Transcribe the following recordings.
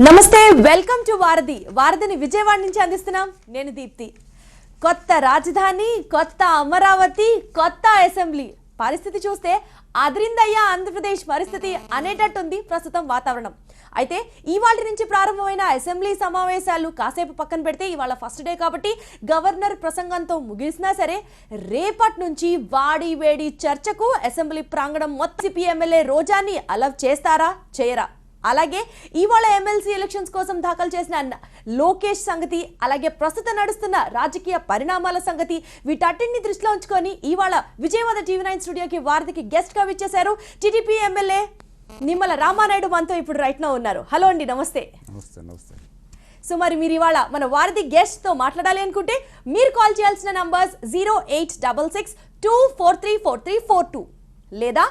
నమస్తే, welcome to వారధిని Vijayawada నుంచి అందిస్తున్నాం. నేను దీప్తి. కొత్త రాజధాని, కొత్త అమరావతి, కొత్త అసెంబ్లీ పరిస్థితి చూస్తే అదిరిందయ్యా ఆంధ్రప్రదేశ్ పరిస్థితి అనేటట్టుంది ప్రస్తుతం వాతావరణం. అయితే ఇవాళ నుంచి ప్రారంభమైన అసెంబ్లీ సమావేశాలు కాసేపు పక్కన పెడితే ఇవాళ ఫస్ట్ డే కాబట్టి గవర్నర్ ప్రసంగంతో ముగిసినా సరే రేపటి నుంచి వాడి వేడి చర్చకు అసెంబ్లీ ప్రాంగణం మొత్తం ఎమ్మెల్యే రోజాని అలవ్ చేస్తారా చేయరా, అలాగే ఇవాళ ఎమ్మెల్సీ ఎలక్షన్స్ కోసం దాఖలు చేసిన లోకేష్ సంగతి, అలాగే ప్రస్తుతం నడుస్తున్న రాజకీయ పరిణామాల సంగతి, వీటన్నిటిని దృష్టిలో ఉంచుకొని ఇవాళ విజయవాడ టీవీ9 స్టూడియోకి వారధికి గెస్ట్ గా విచ్చేశారు టీడీపీ ఎమ్మెల్యే నిమ్మల రామానాయుడు. మనతో ఇప్పుడు రైట్ నో ఉన్నారు. హలో అండి, నమస్తే. నమస్తే. సో మరి మీరు ఇవాళ మన వారధి గెస్ట్ తో మాట్లాడాలి అనుకుంటే మీరు కాల్ చేయాల్సిన నంబర్స్ 086624343442 లేదా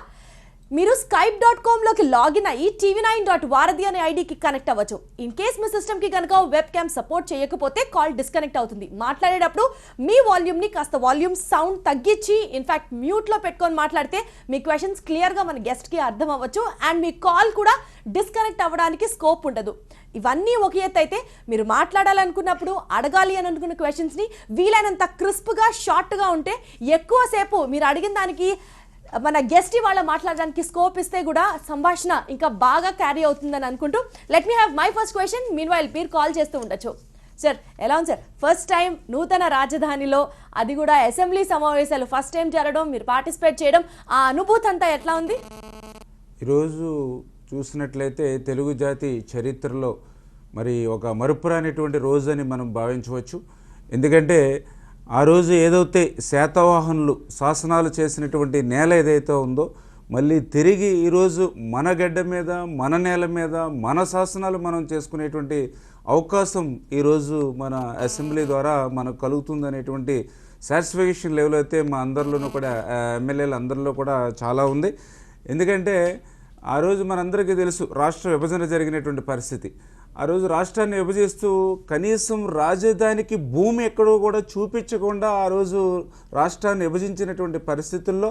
మీరు skype.com లోకి లాగిన్ అయ్యి tv9.varadhi అనే ఐడికి కనెక్ట్ అవ్వచ్చు. ఇన్ కేస్ మీ సిస్టమ్ కి కనుక వెబ్ క్యామ్ సపోర్ట్ చేయకపోతే కాల్ డిస్కనెక్ట్ అవుతుంది. మాట్లాడేటప్పుడు మీ వాల్యూమ్ ని కాస్త వాల్యూమ్ సౌండ్ తగ్గించి ఇన్ఫాక్ట్ మ్యూట్ లో పెట్టుకొని మాట్లాడితే మీ క్వశ్చన్స్ క్లియర్ గా మన గెస్ట్ కి అర్థం అవ్వచ్చు అండ్ మీ కాల్ కూడా డిస్కనెక్ట్ అవ్వడానికి స్కోప్ ఉండదు. ఇవన్నీ ఒక ఎత్తు అయితే మీరు మాట్లాడాలనుకున్నప్పుడు అడగాలి అని అనుకున్న క్వశ్చన్స్ ని వీలైనంత క్రిస్ప్ గా షార్ట్ గా ఉంటే ఎక్కువసేపు మీరు అడిగిన దానికి మన గెస్ట్ వాళ్ళ మాట్లాడడానికి స్కోప్ ఇస్తే కూడా సంభాషణ ఇంకా బాగా క్యారీ అవుతుందని అనుకుంటూ let me have my first question. Mean while మీరు కాల్ చేస్తూ ఉండొచ్చు. సార్ ఎలా ఉంది సార్? ఫస్ట్ టైం నూతన రాజధానిలో, అది కూడా అసెంబ్లీ సమావేశాలు ఫస్ట్ టైం జరగడం, మీరు పార్టిసిపేట్ చేయడం, ఆ అనుభూతి అంతా ఎట్లా ఉంది? ఈరోజు చూసినట్లయితే తెలుగు జాతి చరిత్రలో మరి ఒక మరుపురానిటువంటి రోజు అని మనం భావించవచ్చు. ఎందుకంటే ఆ రోజు ఏదైతే శాతవాహనులు శాసనాలు చేసినటువంటి నేల ఏదైతే ఉందో మళ్ళీ తిరిగి ఈరోజు మన గడ్డ మీద, మన నేల మీద మన శాసనాలు మనం చేసుకునేటువంటి అవకాశం ఈరోజు మన అసెంబ్లీ ద్వారా మనకు కలుగుతుందనేటువంటి సాటిస్ఫాక్షన్ లెవెల్ అయితే మా అందరిలోనూ కూడా, ఎమ్మెల్యేలు అందరిలో కూడా చాలా ఉంది. ఎందుకంటే ఆ రోజు మనందరికీ తెలుసు రాష్ట్ర విభజన జరిగినటువంటి పరిస్థితి. ఆ రోజు రాష్ట్రాన్ని విభజిస్తూ కనీసం రాజధానికి భూమి ఎక్కడో కూడా చూపించకుండా ఆ రోజు రాష్ట్రాన్ని విభజించినటువంటి పరిస్థితుల్లో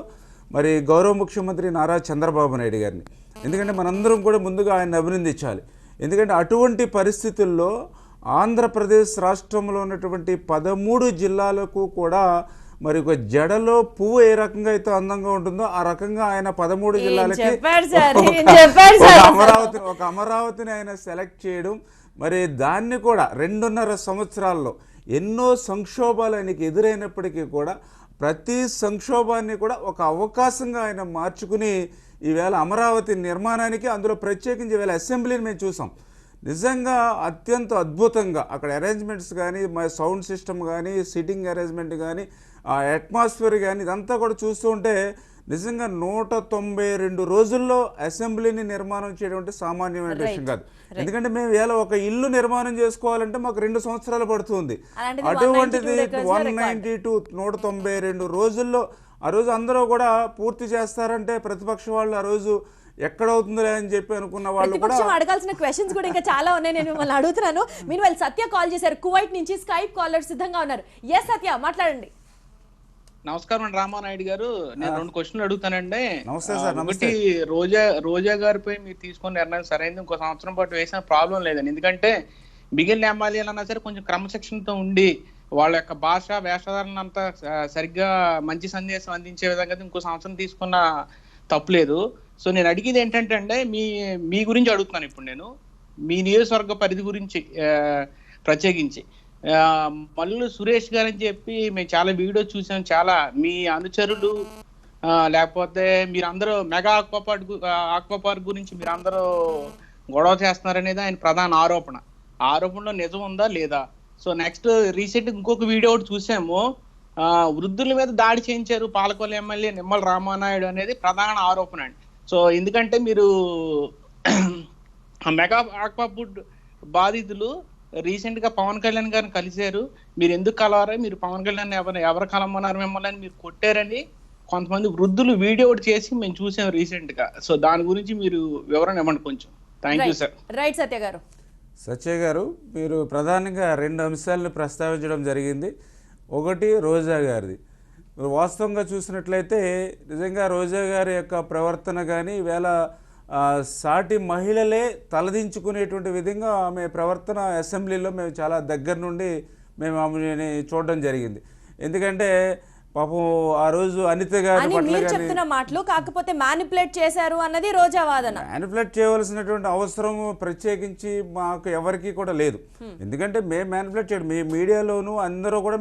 మరి గౌరవ ముఖ్యమంత్రి నారా చంద్రబాబు నాయుడు గారిని, ఎందుకంటే మనందరం కూడా ముందుగా ఆయన అభినందించాలి. ఎందుకంటే అటువంటి పరిస్థితుల్లో ఆంధ్రప్రదేశ్ రాష్ట్రంలో ఉన్నటువంటి 13 జిల్లాలకు కూడా మరి ఒక జడలో పువ్వు ఏ రకంగా అయితే అందంగా ఉంటుందో ఆ రకంగా ఆయన 13 జిల్లాలకి ఒక అమరావతిని ఆయన సెలెక్ట్ చేయడం, మరి దాన్ని కూడా 2.5 సంవత్సరాల్లో ఎన్నో సంక్షోభాలు ఆయనకి ఎదురైనప్పటికీ కూడా ప్రతి సంక్షోభాన్ని కూడా ఒక అవకాశంగా ఆయన మార్చుకుని ఈవేళ అమరావతి నిర్మాణానికి, అందులో ప్రత్యేకించి ఈవేళ అసెంబ్లీని మేము చూసాం. నిజంగా అత్యంత అద్భుతంగా అక్కడ అరేంజ్మెంట్స్ కానీ, సౌండ్ సిస్టమ్ కానీ, సిట్టింగ్ అరేంజ్మెంట్ కానీ, ఆ అట్మాస్ఫియర్ కానీ ఇదంతా కూడా చూస్తూ ఉంటే నిజంగా 192 రోజుల్లో అసెంబ్లీని నిర్మాణం చేయడం అంటే సామాన్యమైన విషయం కాదు. ఎందుకంటే మేము ఇలా ఒక ఇల్లు నిర్మాణం చేసుకోవాలంటే మాకు 2 సంవత్సరాలు పడుతుంది. అటువంటిది 192 రోజుల్లో ఆ రోజు అందరూ కూడా పూర్తి చేస్తారంటే ప్రతిపక్ష వాళ్ళు ఆ రోజు ఎక్కడవుతుందిలే అని చెప్పి అనుకున్న వాళ్ళు కూడా అడగాల్సిన క్వశ్చన్స్ కూడా ఇంకా చాలా ఉన్నాయి. నేను మిమ్మల్ని అడుగుతున్నాను. మీరు వాళ్ళు సత్య కాల్ చేశారు, కువైట్ నుంచి. స్కైప్ కాలర్ సిద్ధంగా ఉన్నారు. ఎస్ సత్య, మాట్లాడండి. నమస్కారం రామానాయుడు గారు. నేను 2 క్వశ్చన్లు అడుగుతానండి. ఒకటి, రోజా గారిపై మీరు తీసుకున్న నిర్ణయం సరైనది. ఇంకో సంవత్సరం పాటు వేసిన ప్రాబ్లం లేదండి. ఎందుకంటే మిగిలిన ఎమ్మెల్యేలు అన్నా సరే కొంచెం క్రమశిక్షణతో ఉండి వాళ్ళ యొక్క భాష వేషధారణ అంతా సరిగ్గా మంచి సందేశం అందించే విధంగా ఇంకో సంవత్సరం తీసుకున్న తప్పులేదు. సో నేను అడిగేది ఏంటంటే అండి, మీ గురించి అడుగుతున్నాను ఇప్పుడు. నేను మీ నియోజకవర్గ పరిధి గురించి ప్రత్యేకించి మల్లు సురేష్ గారు అని చెప్పి మేము చాలా వీడియో చూసాం. చాలా మీ అనుచరులు లేకపోతే మీరందరూ మెగా ఆక్వా పార్క్ గురించి మీరందరూ గొడవ చేస్తున్నారనేది ఆయన ప్రధాన ఆరోపణ. ఆరోపణలో నిజం ఉందా లేదా? సో నెక్స్ట్ రీసెంట్ ఇంకొక వీడియో ఒకటి చూసాము, వృద్ధుల మీద దాడి చేయించారు పాలకొల్లు ఎమ్మెల్యే నిమ్మల రామానాయుడు అనేది ప్రధాన ఆరోపణ అండి. సో ఎందుకంటే మీరు మెగా ఆక్వా ఫుడ్ బాధితులు రీసెంట్ గా పవన్ కళ్యాణ్ గారిని కలిశారు. మీరు ఎందుకు కలవారా, మీరు పవన్ కళ్యాణ్ ఎవరు కలమన్నారు మిమ్మల్ని, మీరు కొట్టారని కొంతమంది వృద్ధులు వీడియో ఒకటి చేసి మేము చూసాం రీసెంట్ గా. సో దాని గురించి మీరు వివరణ ఇవ్వండి కొంచెం. Thank you sir. రైట్ సత్య గారు. సత్య గారు, మీరు ప్రధానంగా 2 అంశాలను ప్రస్తావించడం జరిగింది. ఒకటి రోజా గారిది. వాస్తవంగా చూసినట్లయితే నిజంగా రోజా గారి యొక్క ప్రవర్తన కానీ ఈవేళ సాటి మహిళలే తలదించుకునేటువంటి విధంగా ఆమె ప్రవర్తన అసెంబ్లీలో మేము చాలా దగ్గర నుండి మేము ఆమెని చూడడం జరిగింది. ఎందుకంటే పాపం ఆ రోజు అనిత గారి అని పట్ల మీరు కానీ చెప్తున్న మాటలు, కాకపోతే మ్యానిపులేట్ చేశారు అన్నది రోజా వాదన. మ్యానిపులేట్ చేయవలసినటువంటి అవసరం ప్రత్యేకించి మాకు ఎవరికి కూడా లేదు. ఎందుకంటే మేము మ్యానిపులేట్ చేయడం, మీ మీడియాలోనూ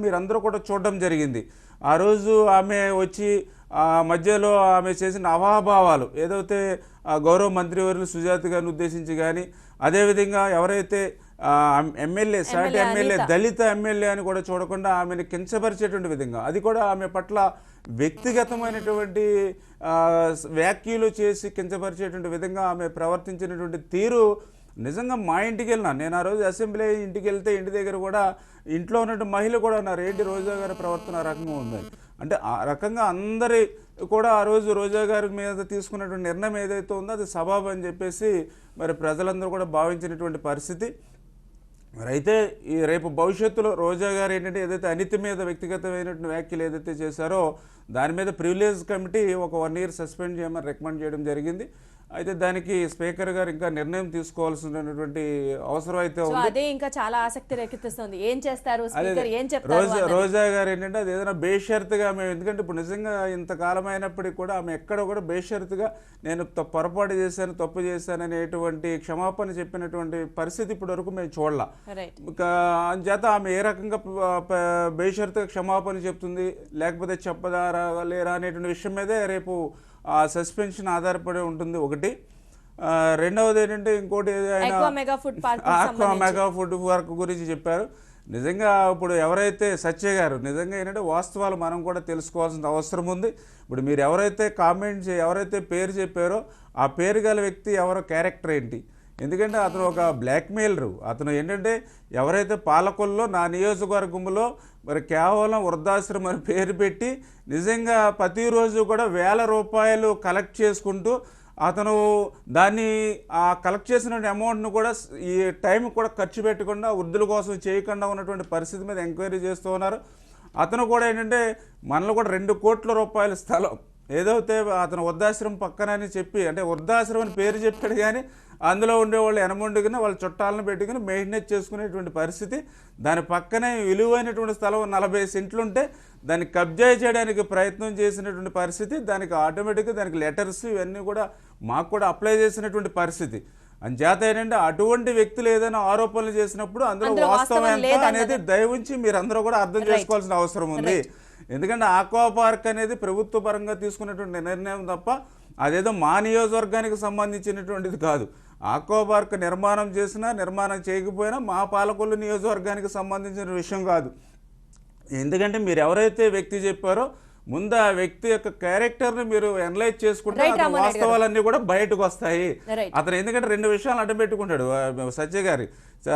మీరందరూ కూడా చూడడం జరిగింది. ఆ రోజు ఆమె వచ్చి మధ్యలో ఆమె చేసిన అవాభావాలు ఏదైతే గౌరవ మంత్రివర్యులు సుజాత గారిని ఉద్దేశించి కానీ, అదేవిధంగా ఎవరైతే ఎమ్మెల్యే సాటి ఎమ్మెల్యే దళిత ఎమ్మెల్యే అని కూడా చూడకుండా ఆమెను కించపరిచేటువంటి విధంగా, అది కూడా ఆమె పట్ల వ్యక్తిగతమైనటువంటి వ్యాఖ్యలు చేసి కించపరిచేటువంటి విధంగా ఆమె ప్రవర్తించినటువంటి తీరు నిజంగా మా ఇంటికి వెళ్ళినా, నేను ఆ రోజు అసెంబ్లీ ఇంటికి వెళ్తే ఇంటి దగ్గర కూడా ఇంట్లో ఉన్నటువంటి మహిళలు కూడా అన్నారు, ఏంటి రోజా గారి ప్రవర్తన ఆ రకంగా ఉందని. అంటే ఆ రకంగా అందరి కూడా ఆ రోజు రోజా గారి మీద తీసుకున్నటువంటి నిర్ణయం ఏదైతే ఉందో అది సబబు అని చెప్పేసి మరి ప్రజలందరూ కూడా భావించినటువంటి పరిస్థితి. మరి అయితే ఈ రేపు భవిష్యత్తులో రోజా గారు ఏంటంటే ఏదైతే అనిత మీద వ్యక్తిగతమైనటువంటి వ్యాఖ్యలు ఏదైతే చేశారో దాని మీద ప్రివిలేజ్ కమిటీ ఒక 1 year సస్పెండ్ చేయమని రికమెండ్ చేయడం జరిగింది. అయితే దానికి స్పీకర్ గారు ఇంకా నిర్ణయం తీసుకోవాల్సినటువంటి అవసరం అయితే ఉంది. అదే ఇంకా చాలా ఆసక్తి రేకెత్తిస్తుంది, ఏం చేస్తారు స్పీకర్, ఏం చెప్తారు. రోజా గారు ఏంటంటే అది ఏదైనా బేషరతుగా మేము, ఎందుకంటే ఇప్పుడు నిజంగా ఇంతకాలం అయినప్పటికీ కూడా ఆమె ఎక్కడ కూడా బేషరతుగా నేను పొరపాటు చేశాను, తప్పు చేశాను అనేటువంటి క్షమాపణ చెప్పినటువంటి పరిస్థితి ఇప్పటి వరకు మేము చూడాల. అంచేత ఆమె ఏ రకంగా బేషరతుగా క్షమాపణ చెప్తుంది లేకపోతే చెప్పదారా లేరా అనేటువంటి విషయం మీదే రేపు ఆ సస్పెన్షన్ ఆధారపడి ఉంటుంది ఒకటి. రెండవది ఏంటంటే ఇంకోటి ఆక్వా మెగా ఫుడ్ పార్క్ గురించి చెప్పారు. నిజంగా ఇప్పుడు ఎవరైతే సత్య గారు నిజంగా ఏంటంటే వాస్తవాలు మనం కూడా తెలుసుకోవాల్సిన అవసరం ఉంది. ఇప్పుడు మీరు ఎవరైతే పేరు చెప్పారో ఆ పేరు గల వ్యక్తి ఎవరో క్యారెక్టర్ ఏంటి, ఎందుకంటే అతను ఒక బ్లాక్మెయిలరు. అతను ఏంటంటే ఎవరైతే పాలకొల్లో నా నియోజకవర్గంలో మరి కేవలం వృద్ధాశ్రమం అని పేరు పెట్టి నిజంగా ప్రతిరోజు కూడా ₹1,000 కలెక్ట్ చేసుకుంటూ అతను దాన్ని ఆ కలెక్ట్ చేసిన అమౌంట్ను కూడా ఈ టైం కూడా ఖర్చు పెట్టకుండా వృద్ధుల కోసం చేయకుండా ఉన్నటువంటి పరిస్థితి మీద ఎంక్వైరీ చేస్తూ ఉన్నారు. అతను కూడా ఏంటంటే మనలో కూడా ₹2 కోట్ల స్థలం ఏదైతే అతను వృద్ధాశ్రమం పక్కనని చెప్పి, అంటే వృద్ధాశ్రమం అని పేరు చెప్పాడు కానీ అందులో ఉండేవాళ్ళు ఎనమండుకుని వాళ్ళ చుట్టాలను పెట్టుకుని మెయింటెనెన్స్ చేసుకునేటువంటి పరిస్థితి. దాని పక్కనే విలువైనటువంటి స్థలం 40 సెంట్లు ఉంటే దాన్ని కబ్జా చేయడానికి ప్రయత్నం చేసినటువంటి పరిస్థితి. దానికి ఆటోమేటిక్గా దానికి లెటర్స్ ఇవన్నీ కూడా మాకు కూడా అప్లై చేసినటువంటి పరిస్థితి. అంచేత ఏంటంటే అటువంటి వ్యక్తులు ఏదైనా ఆరోపణలు చేసినప్పుడు అందులో వాస్తవం ఎంత అనేది దయవుంచి మీరందరూ కూడా అర్థం చేసుకోవాల్సిన అవసరం ఉంది. ఎందుకంటే ఆక్వా పార్క్ అనేది ప్రభుత్వ పరంగా తీసుకున్నటువంటి నిర్ణయం తప్ప అదేదో మా నియోజకవర్గానికి సంబంధించినటువంటిది కాదు. ఆక్వా పార్క్ నిర్మాణం చేసినా నిర్మాణం చేయకపోయినా మా పాలకొల్లు నియోజకవర్గానికి సంబంధించిన విషయం కాదు. ఎందుకంటే మీరు ఎవరైతే వ్యక్తి చెప్పారో ముందు ఆ వ్యక్తి యొక్క క్యారెక్టర్ని మీరు అనలైజ్ చేసుకుంటే వాస్తవాలన్నీ కూడా బయటకు వస్తాయి. అతను ఎందుకంటే 2 విషయాలు అడ్డపెట్టుకుంటాడు సత్య గారి,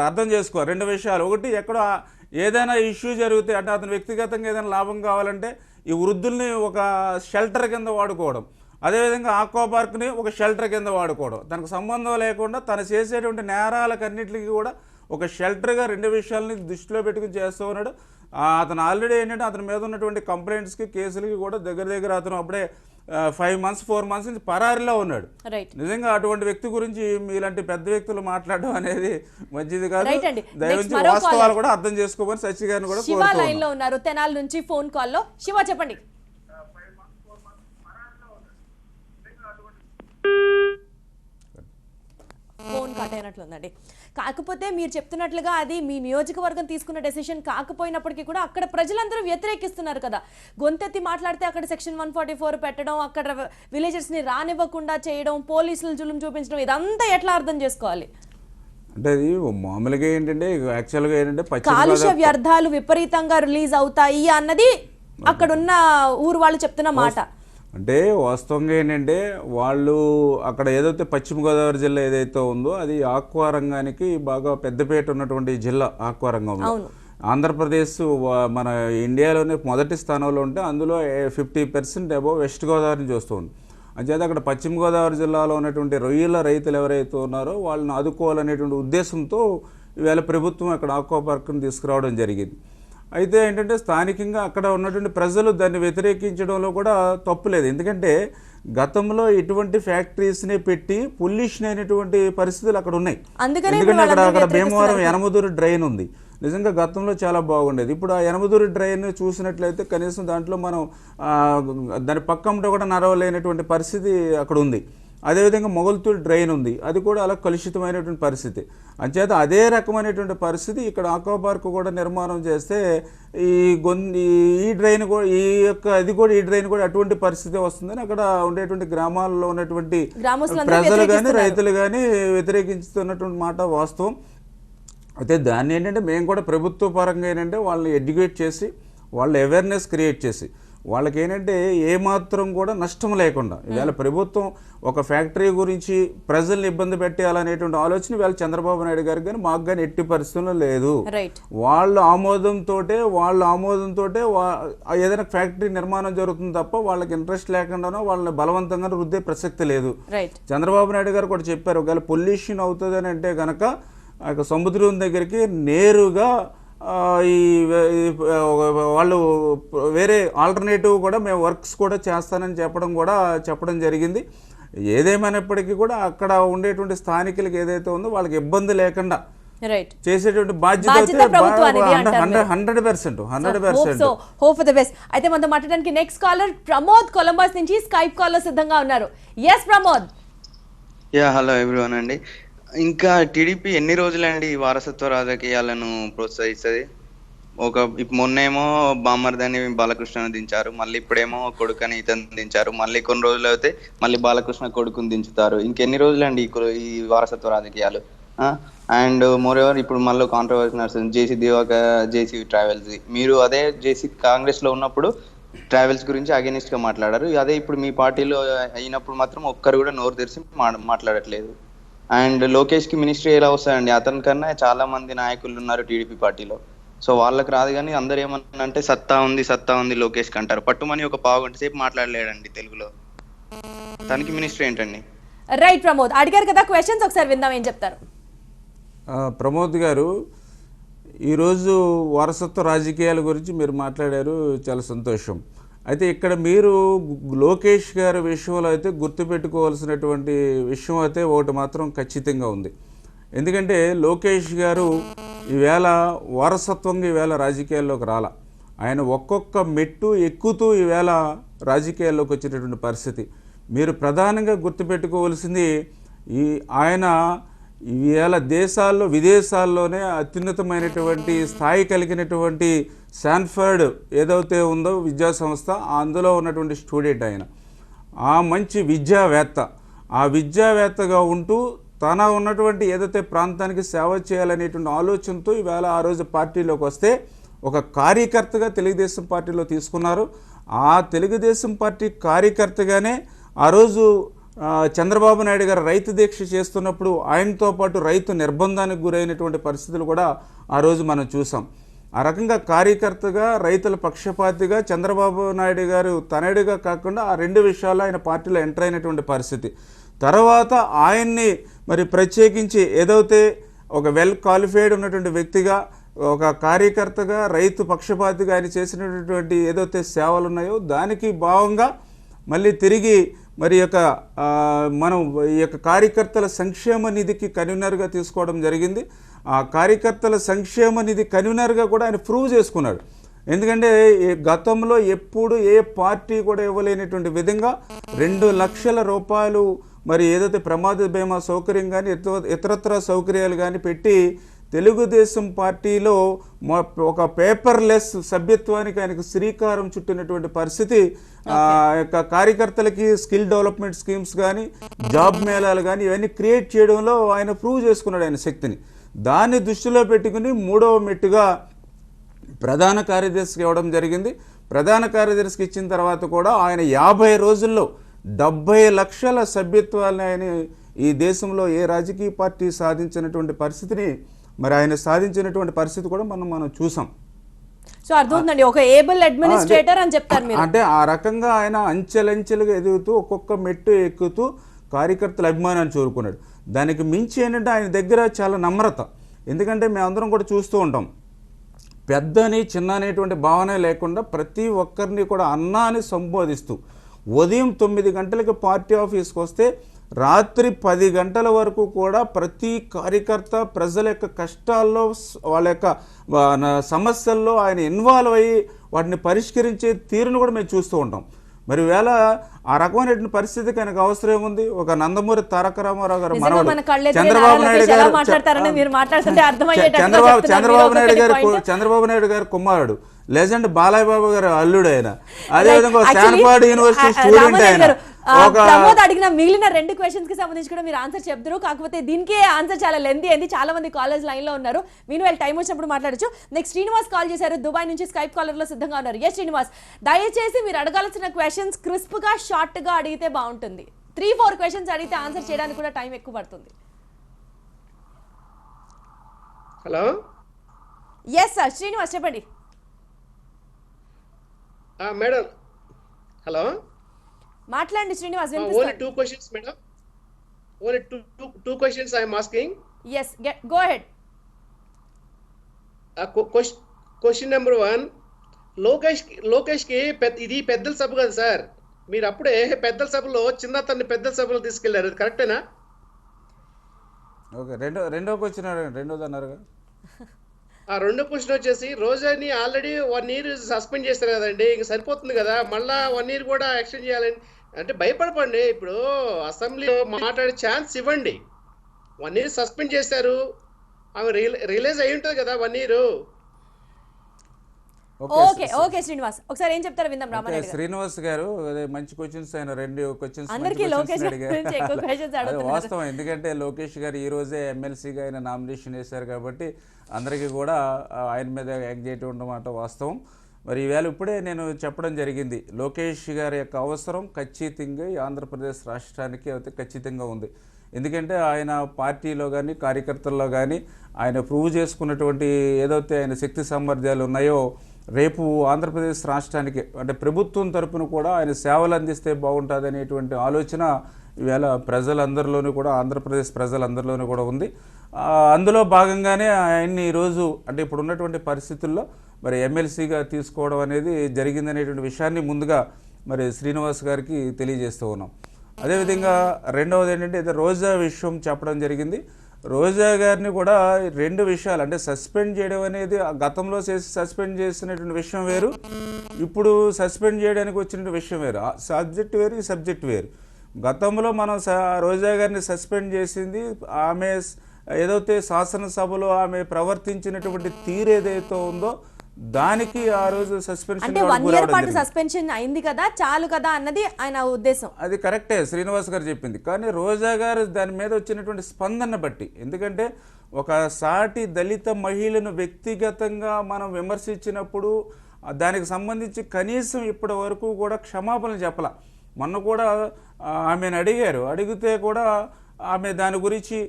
అర్థం చేసుకో. 2 విషయాలు, ఒకటి ఎక్కడో ఏదైనా ఇష్యూ జరిగితే అంటే అతను వ్యక్తిగతంగా ఏదైనా లాభం కావాలంటే ఈ వృద్ధుల్ని ఒక షెల్టర్ కింద వాడుకోవడం, అదేవిధంగా ఆక్వా పార్క్ని ఒక షెల్టర్ కింద వాడుకోవడం, తనకు సంబంధం లేకుండా తను చేసేటువంటి నేరాలకన్నింటికి కూడా ఒక షెల్టర్గా 2 విషయాలని దృష్టిలో పెట్టుకుని చేస్తూ ఉన్నాడు. అతను ఆల్రెడీ ఏంటంటే అతని మీద ఉన్నటువంటి కంప్లైంట్స్కి కేసులకి కూడా దగ్గర అతను అప్పుడే 5 months 4 months నుంచి పరారిలో ఉన్నాడు. నిజంగా అటువంటి వ్యక్తి గురించి మీలాంటి పెద్ద వ్యక్తులు మాట్లాడడం అనేది మంచిది కాదు. దయచేసి వాస్తవాలు కూడా అర్థం చేసుకోమని సత్య గారిని కూడా శివ లైన్ లో ఉన్నారు తెనాలి నుంచి ఫోన్ కాల్ లో. శివ చెప్పండి. ఫోన్ కట్ అయినట్లుందండి. కాకపోతే మీరు చెప్తున్నట్లుగా అది మీ నియోజకవర్గం తీసుకున్న డెసిషన్ కాకపోయినప్పటికీ కూడా అక్కడ ప్రజలందరూ వ్యతిరేకిస్తున్నారు కదా. గొంతెత్తి మాట్లాడితే అక్కడ సెక్షన్ 144 పెట్టడం, అక్కడ విలేజర్స్ని రానివ్వకుండా చేయడం, పోలీసులు జులుం చూపించడం, ఇదంతా ఎట్లా అర్థం చేసుకోవాలి? అంటే అది మామూలుగా ఏంటంటే యాక్చువల్గా ఏంటంటే కాలుష్య వ్యర్థాలు విపరీతంగా రిలీజ్ అవుతాయి అన్నది అక్కడున్న ఊరు వాళ్ళు చెప్తున్న మాట. అంటే వాస్తవంగా ఏంటంటే వాళ్ళు అక్కడ ఏదైతే పశ్చిమ గోదావరి జిల్లా ఏదైతే ఉందో అది ఆక్వా రంగానికి బాగా పెద్దపేట ఉన్నటువంటి జిల్లా ఆక్వా రంగంలో. ఆంధ్రప్రదేశ్ మన ఇండియాలోనే మొదటి స్థానంలో ఉంటే అందులో 50% అబోవ్ వెస్ట్ గోదావరిని చూస్తుంది. అంచేత అక్కడ పశ్చిమ గోదావరి జిల్లాలో ఉన్నటువంటి రొయ్యల రైతులు ఎవరైతే ఉన్నారో వాళ్ళని ఆదుకోవాలనేటువంటి ఉద్దేశంతో ఈవేళ ప్రభుత్వం అక్కడ ఆక్వా పార్క్ని తీసుకురావడం జరిగింది. అయితే ఏంటంటే స్థానికంగా అక్కడ ఉన్నటువంటి ప్రజలు దాన్ని వ్యతిరేకించడంలో కూడా తప్పులేదు. ఎందుకంటే గతంలో ఇటువంటి ఫ్యాక్టరీస్ని పెట్టి పొల్యూషన్ అయినటువంటి పరిస్థితులు అక్కడ ఉన్నాయి. అందుకనే ఎందుకంటే అక్కడ వాళ్ళందరూ భీమవరం వ్యతిరేకిస్తున్నారు. యనమదూరు డ్రైన్ ఉంది. నిజంగా గతంలో చాలా బాగుండేది. ఇప్పుడు ఆ యనమదూరు డ్రైన్ చూసినట్లయితే కనీసం దాంట్లో మనం దాని పక్కంలో కూడా నడవలేనటువంటి పరిస్థితి అక్కడ ఉంది. అదేవిధంగా మొగల్తూరు డ్రైన్ ఉంది, అది కూడా అలా కలుషితమైనటువంటి పరిస్థితి. అంచేత అదే రకమైనటువంటి పరిస్థితి ఇక్కడ ఆక్వా పార్క్ కూడా నిర్మాణం చేస్తే ఈ డ్రైన్ కూడా ఈ డ్రైన్ కూడా అటువంటి పరిస్థితి వస్తుందని అక్కడ ఉండేటువంటి గ్రామాల్లో ఉన్నటువంటి ప్రజలు కానీ రైతులు కానీ వ్యతిరేకిస్తున్నటువంటి మాట వాస్తవం. అయితే దాన్ని ఏంటంటే మేము కూడా ప్రభుత్వ పరంగా ఏంటంటే వాళ్ళని ఎడ్యుకేట్ చేసి వాళ్ళ అవేర్నెస్ క్రియేట్ చేసి వాళ్ళకి ఏంటంటే ఏమాత్రం కూడా నష్టం లేకుండా ఇవాళ ప్రభుత్వం ఒక ఫ్యాక్టరీ గురించి ప్రజల్ని ఇబ్బంది పెట్టాలనేటువంటి ఆలోచన ఇవాళ చంద్రబాబు నాయుడు గారికి కానీ మాకు కానీ ఎట్టి పరిస్థితుల్లో లేదు. వాళ్ళ ఆమోదంతో ఏదైనా ఫ్యాక్టరీ నిర్మాణం జరుగుతుంది తప్ప వాళ్ళకి ఇంట్రెస్ట్ లేకుండానో వాళ్ళని బలవంతంగా రుద్దే ప్రసక్తి లేదు. చంద్రబాబు నాయుడు గారు కూడా చెప్పారు, ఒకవేళ పొల్యూషన్ అవుతుందని అంటే కనుక సముద్రం దగ్గరికి నేరుగా వాళ్ళు వేరే ఆల్టర్నేటివ్ కూడా మేము వర్క్స్ కూడా చేస్తానని చెప్పడం జరిగింది. ఏదేమైనప్పటికీ కూడా అక్కడ ఉండేటువంటి స్థానికులకి ఏదైతే ఉందో వాళ్ళకి ఇబ్బంది లేకుండా చేసేటువంటి బాధ్యత 100%. Hope for the best. అయితే మనతో మాట్లాడడానికి నెక్స్ట్ కాలర్ ప్రమోద్ కొలంబస్ నుంచి స్కైప్ కాల్ లో సిద్ధంగా ఉన్నారు. ఎస్ ప్రమోద్. హలో ఎవ్రీవన్ అండి. ఇంకా టీడీపీ ఎన్ని రోజులండి ఈ వారసత్వ రాజకీయాలను ప్రోత్సహిస్తుంది? మొన్నేమో బామ్మర్దని బాలకృష్ణను దించారు, మళ్ళీ ఇప్పుడేమో కొడుకని ఇతను దించారు, మళ్ళీ కొన్ని రోజులు అయితే మళ్ళీ బాలకృష్ణ కొడుకుని దించుతారు. ఇంకెన్ని రోజులండి ఈ వారసత్వ రాజకీయాలు? అండ్ మోర్ ఎవర్ ఇప్పుడు మళ్ళీ కాంట్రవర్సీ నడుస్తుంది జేసీ ట్రావెల్స్. మీరు అదే కాంగ్రెస్ లో ఉన్నప్పుడు ట్రావెల్స్ గురించి అగెనిస్ట్ గా మాట్లాడారు. అదే ఇప్పుడు మీ పార్టీలో అయినప్పుడు మాత్రం ఒక్కరు కూడా నోరు తెరిచి మాట్లాడట్లేదు. అండ్ లోకేష్ కి మినిస్ట్రీ ఎలా వస్తాయండి? అతని కన్నా చాలా మంది నాయకులు ఉన్నారు టీడీపీ పార్టీలో. సో వాళ్ళకి రాదు, కానీ అందరు ఏమన్నంటే సత్తా ఉంది లోకేష్ కి అంటారు. పట్టుమని ఒక పావు గంట సేపు మాట్లాడలేడండి తెలుగులో. తనకి మినిస్ట్రీ ఏంటండి? రైట్ ప్రమోద్, అడిగారు కదా క్వశ్చన్స్, ఒకసారి విందాం ఏం చెప్తారు. ప్రమోద్ గారు, ఈరోజు వారసత్వ రాజకీయాల గురించి మీరు మాట్లాడారు, చాలా సంతోషం. అయితే ఇక్కడ మీరు లోకేష్ గారి విషయంలో అయితే గుర్తుపెట్టుకోవాల్సినటువంటి విషయం అయితే ఒకటి మాత్రం ఖచ్చితంగా ఉంది. ఎందుకంటే లోకేష్ గారు ఈవేళ వారసత్వంగా ఈవేళ రాజకీయాల్లోకి రాలా. ఆయన ఒక్కొక్క మెట్టు ఎక్కుతూ ఈవేళ రాజకీయాల్లోకి వచ్చేటటువంటి పరిస్థితి. మీరు ప్రధానంగా గుర్తుపెట్టుకోవాల్సింది ఆయన ఈవేళ విదేశాల్లోనే అత్యున్నతమైనటువంటి స్థాయి కలిగినటువంటి శాన్ఫర్డ్ ఏదైతే ఉందో విద్యా సంస్థ, అందులో ఉన్నటువంటి స్టూడెంట్ ఆయన. ఆ మంచి విద్యావేత్తగా ఉంటూ తన ఉన్నటువంటి ఏదైతే ప్రాంతానికి సేవ చేయాలనేటువంటి ఆలోచనతో ఈవేళ ఆ రోజు పార్టీలోకి వస్తే ఒక కార్యకర్తగా తెలుగుదేశం పార్టీలో తీసుకున్నారు. ఆ తెలుగుదేశం పార్టీ కార్యకర్తగానే ఆ రోజు చంద్రబాబు నాయుడు గారు రైతు దీక్ష చేస్తున్నప్పుడు ఆయనతో పాటు రైతు నిర్బంధానికి గురైనటువంటి పరిస్థితులు కూడా ఆ రోజు మనం చూసాం. ఆ రకంగా కార్యకర్తగా రైతుల పక్షపాతిగా చంద్రబాబు నాయుడు గారు తనయుడిగా కాకుండా ఆ రెండు విషయాల్లో ఆయన పార్టీలో ఎంటర్ అయినటువంటి పరిస్థితి. తర్వాత ఆయన్ని మరి ప్రత్యేకించి ఏదైతే ఒక వెల్ క్వాలిఫైడ్ ఉన్నటువంటి వ్యక్తిగా, ఒక కార్యకర్తగా, రైతు పక్షపాతిగా ఆయన చేసినటువంటి ఏదైతే సేవలు ఉన్నాయో దానికి భావంగా మళ్ళీ తిరిగి మరి మనం ఈ యొక్క కార్యకర్తల సంక్షేమ నిధికి కన్వీనర్గా తీసుకోవడం జరిగింది. ఆ కార్యకర్తల సంక్షేమ నిధి కన్వీనర్గా కూడా ఆయన ప్రూవ్ చేసుకున్నాడు. ఎందుకంటే గతంలో ఎప్పుడు ఏ పార్టీ కూడా ఇవ్వలేనటువంటి విధంగా 2 లక్షల రూపాయలు మరి ఏదైతే ప్రమాద బీమా సౌకర్యం కానీ ఇతరత్ర సౌకర్యాలు కానీ పెట్టి తెలుగుదేశం పార్టీలో ఒక పేపర్లెస్ సభ్యత్వానికి ఆయనకు శ్రీకారం చుట్టినటువంటి పరిస్థితి. కార్యకర్తలకి స్కిల్ డెవలప్మెంట్ స్కీమ్స్ కానీ, జాబ్ మేళాలు కానీ ఇవన్నీ క్రియేట్ చేయడంలో ఆయన ప్రూవ్ చేసుకున్నాడు ఆయన శక్తిని. దాన్ని దృష్టిలో పెట్టుకుని 3వ మెట్టుగా ప్రధాన కార్యదర్శికి ఇవ్వడం జరిగింది. ప్రధాన కార్యదర్శికి ఇచ్చిన తర్వాత కూడా ఆయన 50 రోజుల్లో 70 లక్షల సభ్యత్వాన్ని ఆయన ఈ దేశంలో ఏ రాజకీయ పార్టీ సాధించినటువంటి పరిస్థితిని మరి ఆయన సాధించినటువంటి పరిస్థితి కూడా మనం చూసాం. సో అర్థమవుతుందండి, ఒక ఏబుల్ అడ్మినిస్ట్రేటర్ అని చెప్తారు మీరు. అంటే ఆ రకంగా ఆయన అంచెలంచెలుగా ఎదుగుతూ ఒక్కొక్క మెట్టు ఎక్కుతూ కార్యకర్తల అభిమానాన్ని చూరుకున్నాడు. దానికి మించి ఏంటంటే ఆయన దగ్గర చాలా నమ్రత. ఎందుకంటే మేమందరం కూడా చూస్తూ ఉంటాం, పెద్దని చిన్న అనేటువంటి భావనే లేకుండా ప్రతి ఒక్కరిని కూడా అన్నా అని సంబోధిస్తూ ఉదయం 9 గంటలకు పార్టీ ఆఫీస్కి వస్తే రాత్రి 10 గంటల వరకు కూడా ప్రతి కార్యకర్త ప్రజల యొక్క కష్టాల్లో వాళ్ళ యొక్క సమస్యల్లో ఆయన ఇన్వాల్వ్ అయ్యి వాటిని పరిష్కరించే తీరును కూడా మేము చూస్తూ ఉంటాం. మరి వేళ ఆ రకమైన పరిస్థితికి ఆయనకు అవసరం ఏముంది? ఒక నందమూరి తారక రామారావు గారు మనవడు చంద్రబాబు నాయుడు గారు చంద్రబాబు నాయుడు గారు కుమారుడు లెజెండ్ బాలయ్య బాబు గారు అల్లుడు ఆయన, అదేవిధంగా స్టాన్ఫోర్డ్ యూనివర్సిటీ స్టూడెంట్ ఆయన. ప్రమోద్ అడిగిన మిగిలిన 2 క్వశ్చన్స్ కి సంబంధించి కూడా మీరు ఆన్సర్ చెప్తారు, కాకపోతే దీనికే ఆన్సర్ చాలా లెంతీ అయింది. చాలా మంది కాలేజ్ లైన్ లో ఉన్నారు, మీరు వాళ్ళ టైం వచ్చినప్పుడు మాట్లాడచ్చు. నెక్స్ట్ శ్రీనివాస్ కాల్ చేశారు, దుబాయ్ నుంచి స్కైప్ కాలర్ లో సిద్ధంగా ఉన్నారు. ఎస్ శ్రీనివాస్, దయచేసి మీరు అడగాల్సిన క్వశ్చన్స్ క్రిస్ప్ గా షార్ట్ గా అడిగితే బాగుంటుంది. 3-4 క్వశ్చన్స్ అడిగితే ఆన్సర్ చేయడానికి కూడా టైం ఎక్కువ పడుతుంది. హలో, ఎస్ సార్ శ్రీనివాస్ చెప్పండి. మేడం హలో, మాట్లాడండి Srinivas. Only 2 questions madam, only two questions I am asking. yes go ahead. Question number 1, Lokesh కి ఇది పెద్దల సభ కదా సార్, మీరు అప్పుడే పెద్దల సభలో చిన్న తన్ని పెద్దల సభలో తీసుకెళ్లారు, కరెక్టేనా? ఓకే, రెండో క్వశ్చన్ రెండోది అన్నారుగా. ఆ రెండో క్వశ్చన్ వచ్చేసి, రోజాని ఆల్రెడీ 1 year సస్పెండ్ చేస్తారు కదండి, ఇంక సరిపోతుంది కదా, మళ్ళా 1 year కూడా ఎక్స్టెండ్ చేయాలని అంటే భయపడపండి. ఇప్పుడు అసెంబ్లీలో మాట్లాడే ఛాన్స్ ఇవ్వండి. 1 year సస్పెండ్ చేశారు, ఆమె రిలీజ్ అయి ఉంటుంది కదా 1 year. ఓకే ఓకే శ్రీనివాస్, ఒకసారి ఏం చెప్తారో విందాం. రామారావు శ్రీనివాస్ గారు అదే మంచి క్వశ్చన్స్, ఆయన 2 క్వశ్చన్స్ అడిగారు. వాస్తవం, ఎందుకంటే లోకేష్ గారు ఈ రోజే ఎమ్మెల్సీగా ఆయన నామినేషన్ వేశారు కాబట్టి అందరికీ కూడా ఆయన మీద యాంగ్జైటీ ఉండమాట వాస్తవం. మరి ఈవేళ ఇప్పుడే నేను చెప్పడం జరిగింది, లోకేష్ గారి యొక్క అవసరం ఖచ్చితంగా ఆంధ్రప్రదేశ్ రాష్ట్రానికి అయితే ఖచ్చితంగా ఉంది. ఎందుకంటే ఆయన పార్టీలో కానీ కార్యకర్తల్లో కానీ ఆయన ప్రూవ్ చేసుకున్నటువంటి ఏదైతే ఆయన శక్తి సామర్థ్యాలు ఉన్నాయో రేపు ఆంధ్రప్రదేశ్ రాష్ట్రానికి అంటే ప్రభుత్వం తరపున కూడా ఆయన సేవలు అందిస్తే బాగుంటుంది అనేటువంటి ఆలోచన ఈవేళ ప్రజలందరిలోనూ కూడా ఆంధ్రప్రదేశ్ ప్రజలందరిలోనూ కూడా ఉంది. అందులో భాగంగానే ఆయన్ని ఈరోజు అంటే ఇప్పుడు ఉన్నటువంటి పరిస్థితుల్లో మరి ఎమ్మెల్సీగా తీసుకోవడం అనేది జరిగిందనేటువంటి విషయాన్ని ముందుగా మరి శ్రీనివాస్ గారికి తెలియజేస్తూ ఉన్నాం. అదేవిధంగా రెండవది ఏంటంటే రోజా విషయం చెప్పడం జరిగింది. రోజా గారిని కూడా 2 విషయాలు అంటే సస్పెండ్ చేయడం అనేది గతంలో సస్పెండ్ చేసినటువంటి విషయం వేరు, ఇప్పుడు సస్పెండ్ చేయడానికి వచ్చిన విషయం వేరు. సబ్జెక్ట్ వేరు, ఈ సబ్జెక్ట్ వేరు. గతంలో మనం రోజా గారిని సస్పెండ్ చేసింది ఆమె ఏదైతే శాసనసభలో ఆమె ప్రవర్తించినటువంటి తీరు ఏదైతే ఉందో దానికి ఆ రోజు సస్పెన్షన్ అంటే 1 year పాటు సస్పెన్షన్ అయింది కదా, చాలు కదా అన్నది ఆయన ఉద్దేశం. అది కరెక్టే శ్రీనివాస్ గారు చెప్పింది. కానీ రోజా గారు దాని మీద వచ్చినటువంటి స్పందన బట్టి, ఎందుకంటే ఒక సాటి దళిత మహిళను వ్యక్తిగతంగా మనం విమర్శించినప్పుడు దానికి సంబంధించి కనీసం ఇప్పటి వరకు కూడా క్షమాపణలు చెప్పాల. మొన్న కూడా ఆమెను అడిగితే కూడా ఆమె దాని గురించి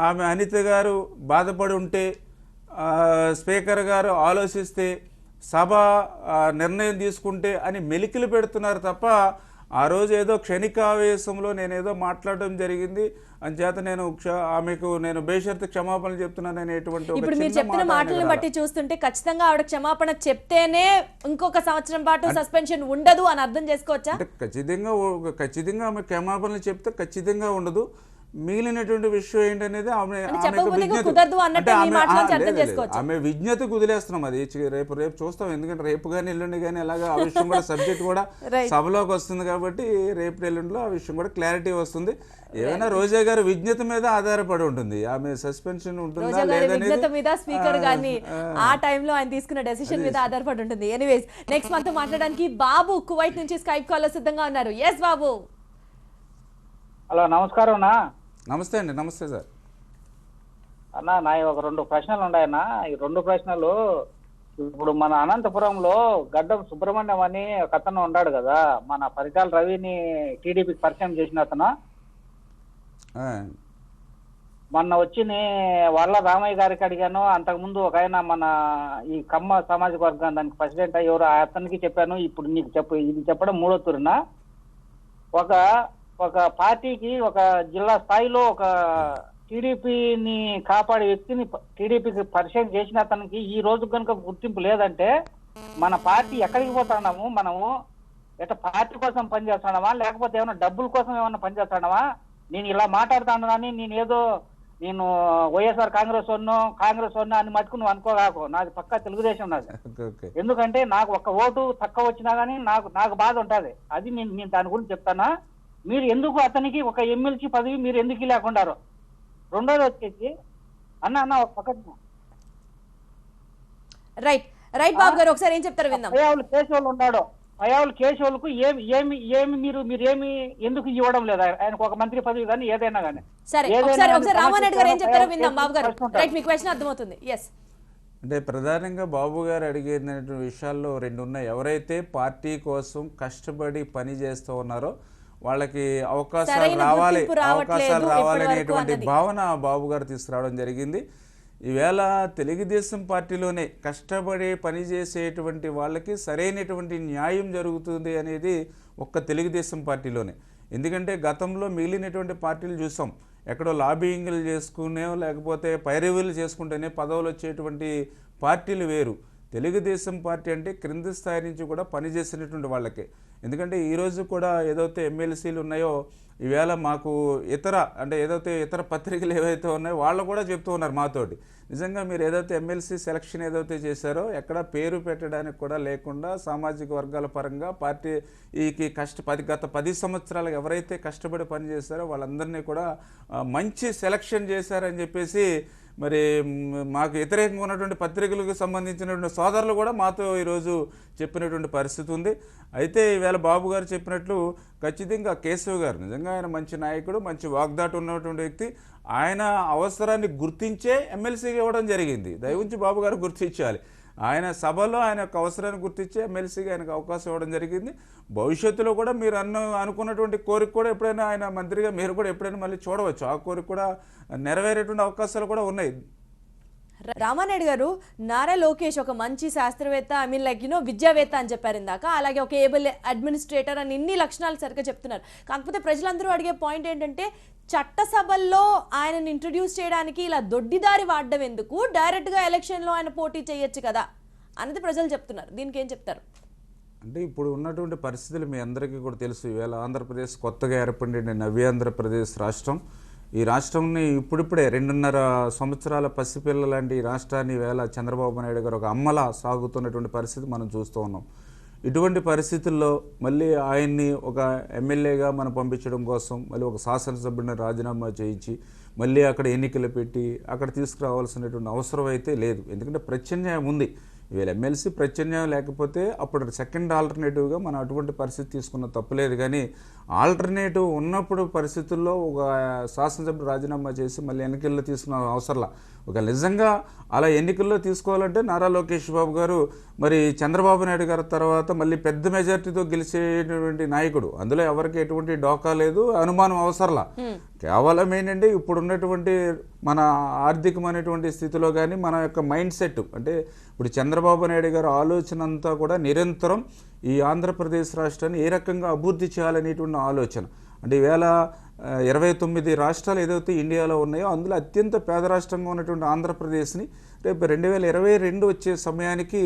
ఆమె అనిత గారు బాధపడి ఉంటే స్పీకర్ గారు ఆలోచిస్తే సభ నిర్ణయం తీసుకుంటే అని మెలికలు పెడుతున్నారు తప్ప ఆ రోజు ఏదో క్షణికావేశంలో నేనేదో మాట్లాడడం జరిగింది అంచేత ఆమెకు నేను బేషరతు క్షమాపణలు చెప్తున్నాను అనేటువంటి. ఇప్పుడు మీరు చెప్పిన మాటలను బట్టి చూస్తుంటే ఖచ్చితంగా ఆవిడ క్షమాపణ చెప్తేనే ఇంకొక సంవత్సరం పాటు సస్పెన్షన్ ఉండదు అని అర్థం చేసుకోవచ్చా? ఖచ్చితంగా ఆమె క్షమాపణలు చెప్తే ఖచ్చితంగా ఉండదు. మిగిలినటువంటి విషయం ఏంటనేది ఆమె విజ్ఞతకు వదిలేస్తున్నాం. అది రేపు చూస్తాం, ఎందుకంటే రేపు కానీ ఎల్లుండి కానీ అలాగా ఆ విషయం కూడా సబ్జెక్ట్ కూడా సభలోకి వస్తుంది కాబట్టి రేపు ఎల్లుండిలో ఆ విషయం కూడా క్లారిటీ వస్తుంది. ఏదైనా రోజా గారి విజ్ఞత మీద ఆధారపడి ఉంటుంది, ఆమె సస్పెన్షన్ ఉంటుందా లేదా స్పీకర్ గాని ఆ టైంలో ఆయన తీసుకున్న డెసిషన్ మీద ఆధారపడి ఉంటుంది. ఎనీవేస్, నెక్స్ట్ మనతో మాట్లాడడానికి బాబు కువైట్ నుంచి స్కైప్ కాల్ లో సిద్ధంగా ఉన్నారు. ఎస్ బాబు. హలో, నమస్కారం అన్నా. నమస్తే అండి. నమస్తే సార్. అన్నా, నా ఒక 2 ప్రశ్నలు ఉన్నాయన్నా. ఈ 2 ప్రశ్నలు, ఇప్పుడు మన అనంతపురంలో గడ్డం సుబ్రహ్మణ్యం అని ఒక అతను ఉన్నాడు కదా, మన పరిటాల రవిని టీడీపీకి పరిచయం చేసిన అతను మొన్న వచ్చి వాళ్ళ రామయ్య గారికి అడిగాను. అంతకుముందు ఒక ఆయన మన ఈ కమ్మ సామాజిక వర్గం దానికి ప్రెసిడెంట్ ఎవరు అతనికి చెప్పాను. ఇప్పుడు నీకు ఇది చెప్పడం 3వ తూరున. ఒక పార్టీకి ఒక జిల్లా స్థాయిలో ఒక టీడీపీని కాపాడే వ్యక్తిని టీడీపీకి పరిచయం చేసిన అతనికి ఈ రోజు కనుక గుర్తింపు లేదంటే మన పార్టీ ఎక్కడికి పోతున్నాము? మనము ఎట్లా పార్టీ కోసం పనిచేస్తున్నామా, లేకపోతే ఏమైనా డబ్బుల కోసం ఏమన్నా పనిచేస్తున్నామా? నేను ఇలా మాట్లాడుతున్నానని నేను వైఎస్ఆర్ కాంగ్రెస్ వన్నా అని మటుకు నువ్వు అనుకోగాకు. నాది పక్కా తెలుగుదేశం నాది. ఎందుకంటే నాకు ఒక్క ఓటు తక్కువ వచ్చినా గానీ నాకు బాధ ఉంటది. అది నేను దాని గురించి చెప్తానా. మీరు ఎందుకు అతనికి ఒక ఎమ్మెల్సీ పదవి మీరు ఎందుకు లేకుండారు? రెండోది వచ్చేసి అన్న ఒక పక్కన రైట్ బాబు గారు ఒకసారి ఏం చెప్తారు విందాం. పయ్యావులు కేశవులు ఉన్నాడు. పయ్యావులు కేశవులకు ఏమి మీరు ఎందుకు ఇవ్వడం లేదా? ఆయనకు ఒక మంత్రి పదవి కానీ ఏదైనా కానీ. సరే ఒకసారి రామారెడ్డి గారు ఏం చెప్తారో విందాం. బాబు గారు రైట్, మీ క్వశ్చన్ అర్థమవుతుంది. ఎస్, అంటే ప్రధానంగా బాబు గారు అడిగిన విషయాల్లో రెండు ఉన్నాయి. ఎవరైతే పార్టీ కోసం కష్టపడి పని చేస్తూ ఉన్నారో వాళ్ళకి అవకాశాలు రావాలనేటువంటి భావన బాబు గారు తీసుకురావడం జరిగింది. ఈవేళ తెలుగుదేశం పార్టీలోనే కష్టపడి పనిచేసేటువంటి వాళ్ళకి సరైనటువంటి న్యాయం జరుగుతుంది అనేది ఒక్క తెలుగుదేశం పార్టీలోనే. ఎందుకంటే గతంలో మిగిలినటువంటి పార్టీలు చూసాం, ఎక్కడో లాబింగ్లు చేసుకునే లేకపోతే పైరవీలు చేసుకుంటేనే పదవులు వచ్చేటువంటి పార్టీలు వేరు. తెలుగుదేశం పార్టీ అంటే క్రింది స్థాయి నుంచి కూడా పనిచేసినటువంటి వాళ్ళకే. ఎందుకంటే ఈరోజు కూడా ఏదైతే ఎమ్మెల్సీలు ఉన్నాయో ఈవేళ మాకు ఇతర పత్రికలు ఏవైతే ఉన్నాయో వాళ్ళు కూడా చెప్తూ ఉన్నారు మాతోటి, నిజంగా మీరు ఏదైతే ఎమ్మెల్సీ సెలక్షన్ ఏదైతే చేశారో ఎక్కడ పేరు పెట్టడానికి కూడా లేకుండా సామాజిక వర్గాల పరంగా పార్టీకి గత 10 సంవత్సరాలు ఎవరైతే కష్టపడి పనిచేశారో వాళ్ళందరినీ కూడా మంచి సెలక్షన్ చేశారని చెప్పేసి మరి మాకు వ్యతిరేకంగా ఉన్నటువంటి పత్రికలకు సంబంధించినటువంటి సోదరులు కూడా మాతో ఈరోజు చెప్పినటువంటి పరిస్థితి ఉంది. అయితే ఈవేళ బాబు గారు చెప్పినట్లు ఖచ్చితంగా కేశవ్ గారు నిజంగా ఆయన మంచి నాయకుడు, మంచి వాగ్దాటు ఉన్నటువంటి వ్యక్తి. ఆయన అవసరాన్ని గుర్తించే ఎమ్మెల్సీకి ఇవ్వడం జరిగింది. దయవుంచి బాబు గారు గుర్తించాలి. ఆయన సభలో ఆయన యొక్క అవసరాన్ని గుర్తించి ఎమ్మెల్సీగా ఆయనకు అవకాశం ఇవ్వడం జరిగింది. భవిష్యత్తులో కూడా మీరు అనుకున్నటువంటి కోరిక కూడా ఎప్పుడైనా ఆయన మంత్రిగా మీరు కూడా ఎప్పుడైనా మళ్ళీ చూడవచ్చు. ఆ కోరిక కూడా నెరవేరేటువంటి అవకాశాలు కూడా ఉన్నాయి. రామారెడ్డి గారు, నారా లోకేష్ ఒక మంచి శాస్త్రవేత్త, విద్యావేత్త అని చెప్పారు ఇందాక. అలాగే ఒక ఏబుల్ అడ్మినిస్ట్రేటర్ అని ఇన్ని లక్షణాలు సరిగ్గా చెప్తున్నారు. కాకపోతే ప్రజలందరూ అడిగే పాయింట్ ఏంటంటే చట్టసభల్లో ఆయనను ఇంట్రడ్యూస్ చేయడానికి ఇలా దొడ్డిదారి వాడడం ఎందుకు? డైరెక్ట్గా ఎలక్షన్లో ఆయన పోటీ చేయొచ్చు కదా అనేది ప్రజలు చెప్తున్నారు. దీనికి ఏం చెప్తారు? అంటే ఇప్పుడు ఉన్నటువంటి పరిస్థితులు మీ అందరికీ కూడా తెలుసు. ఈవేళ ఆంధ్రప్రదేశ్ కొత్తగా ఏర్పడిన నవ్యాంధ్రప్రదేశ్ రాష్ట్రం, ఈ రాష్ట్రంని ఇప్పుడిప్పుడే 2.5 సంవత్సరాల పసిపిల్ల లాంటి ఈ రాష్ట్రాన్ని వేళ చంద్రబాబు నాయుడు గారు ఒక అమ్మలా సాగుతున్నటువంటి పరిస్థితి మనం చూస్తూ ఉన్నాం. ఇటువంటి పరిస్థితుల్లో మళ్ళీ ఆయన్ని ఒక ఎమ్మెల్యేగా మనం పంపించడం కోసం మళ్ళీ ఒక శాసనసభ్యుడిని రాజీనామా చేయించి మళ్ళీ అక్కడ ఎన్నికలు పెట్టి అక్కడ తీసుకురావాల్సినటువంటి అవసరం అయితే లేదు. ఎందుకంటే ప్రత్యామ్నాయం ఉంది. ఈవేళ ఎమ్మెల్సీ ప్రత్యామ్నాయం లేకపోతే అప్పుడు సెకండ్ ఆల్టర్నేటివ్గా మనం అటువంటి పరిస్థితి తీసుకున్న తప్పులేదు. కానీ ఆల్టర్నేటివ్ ఉన్నప్పుడు పరిస్థితుల్లో ఒక శాసనసభ్యుడు రాజీనామా చేసి మళ్ళీ ఎన్నికల్లో తీసుకున్న అవసరంలా. ఒక నిజంగా అలా ఎన్నికల్లో తీసుకోవాలంటే నారా లోకేష్ బాబు గారు మరి చంద్రబాబు నాయుడు గారి తర్వాత మళ్ళీ పెద్ద మెజార్టీతో గెలిచేటువంటి నాయకుడు. అందులో ఎవరికి ఎటువంటి డోకా లేదు, అనుమానం అవసరంలా. కేవలం ఏంటంటే ఇప్పుడు ఉన్నటువంటి మన ఆర్థికమైనటువంటి స్థితిలో కానీ మన యొక్క మైండ్ సెట్ అంటే ఇప్పుడు చంద్రబాబు నాయుడు గారు ఆలోచన అంతా కూడా నిరంతరం ఈ ఆంధ్రప్రదేశ్ రాష్ట్రాన్ని ఏ రకంగా అభివృద్ధి చేయాలనేటువంటి ఆలోచన. అంటే ఈవేళ 29 రాష్ట్రాలు ఏదైతే ఇండియాలో ఉన్నాయో అందులో అత్యంత పేద రాష్ట్రంగా ఉన్నటువంటి ఆంధ్రప్రదేశ్ని రేపు 2022 వచ్చే సమయానికి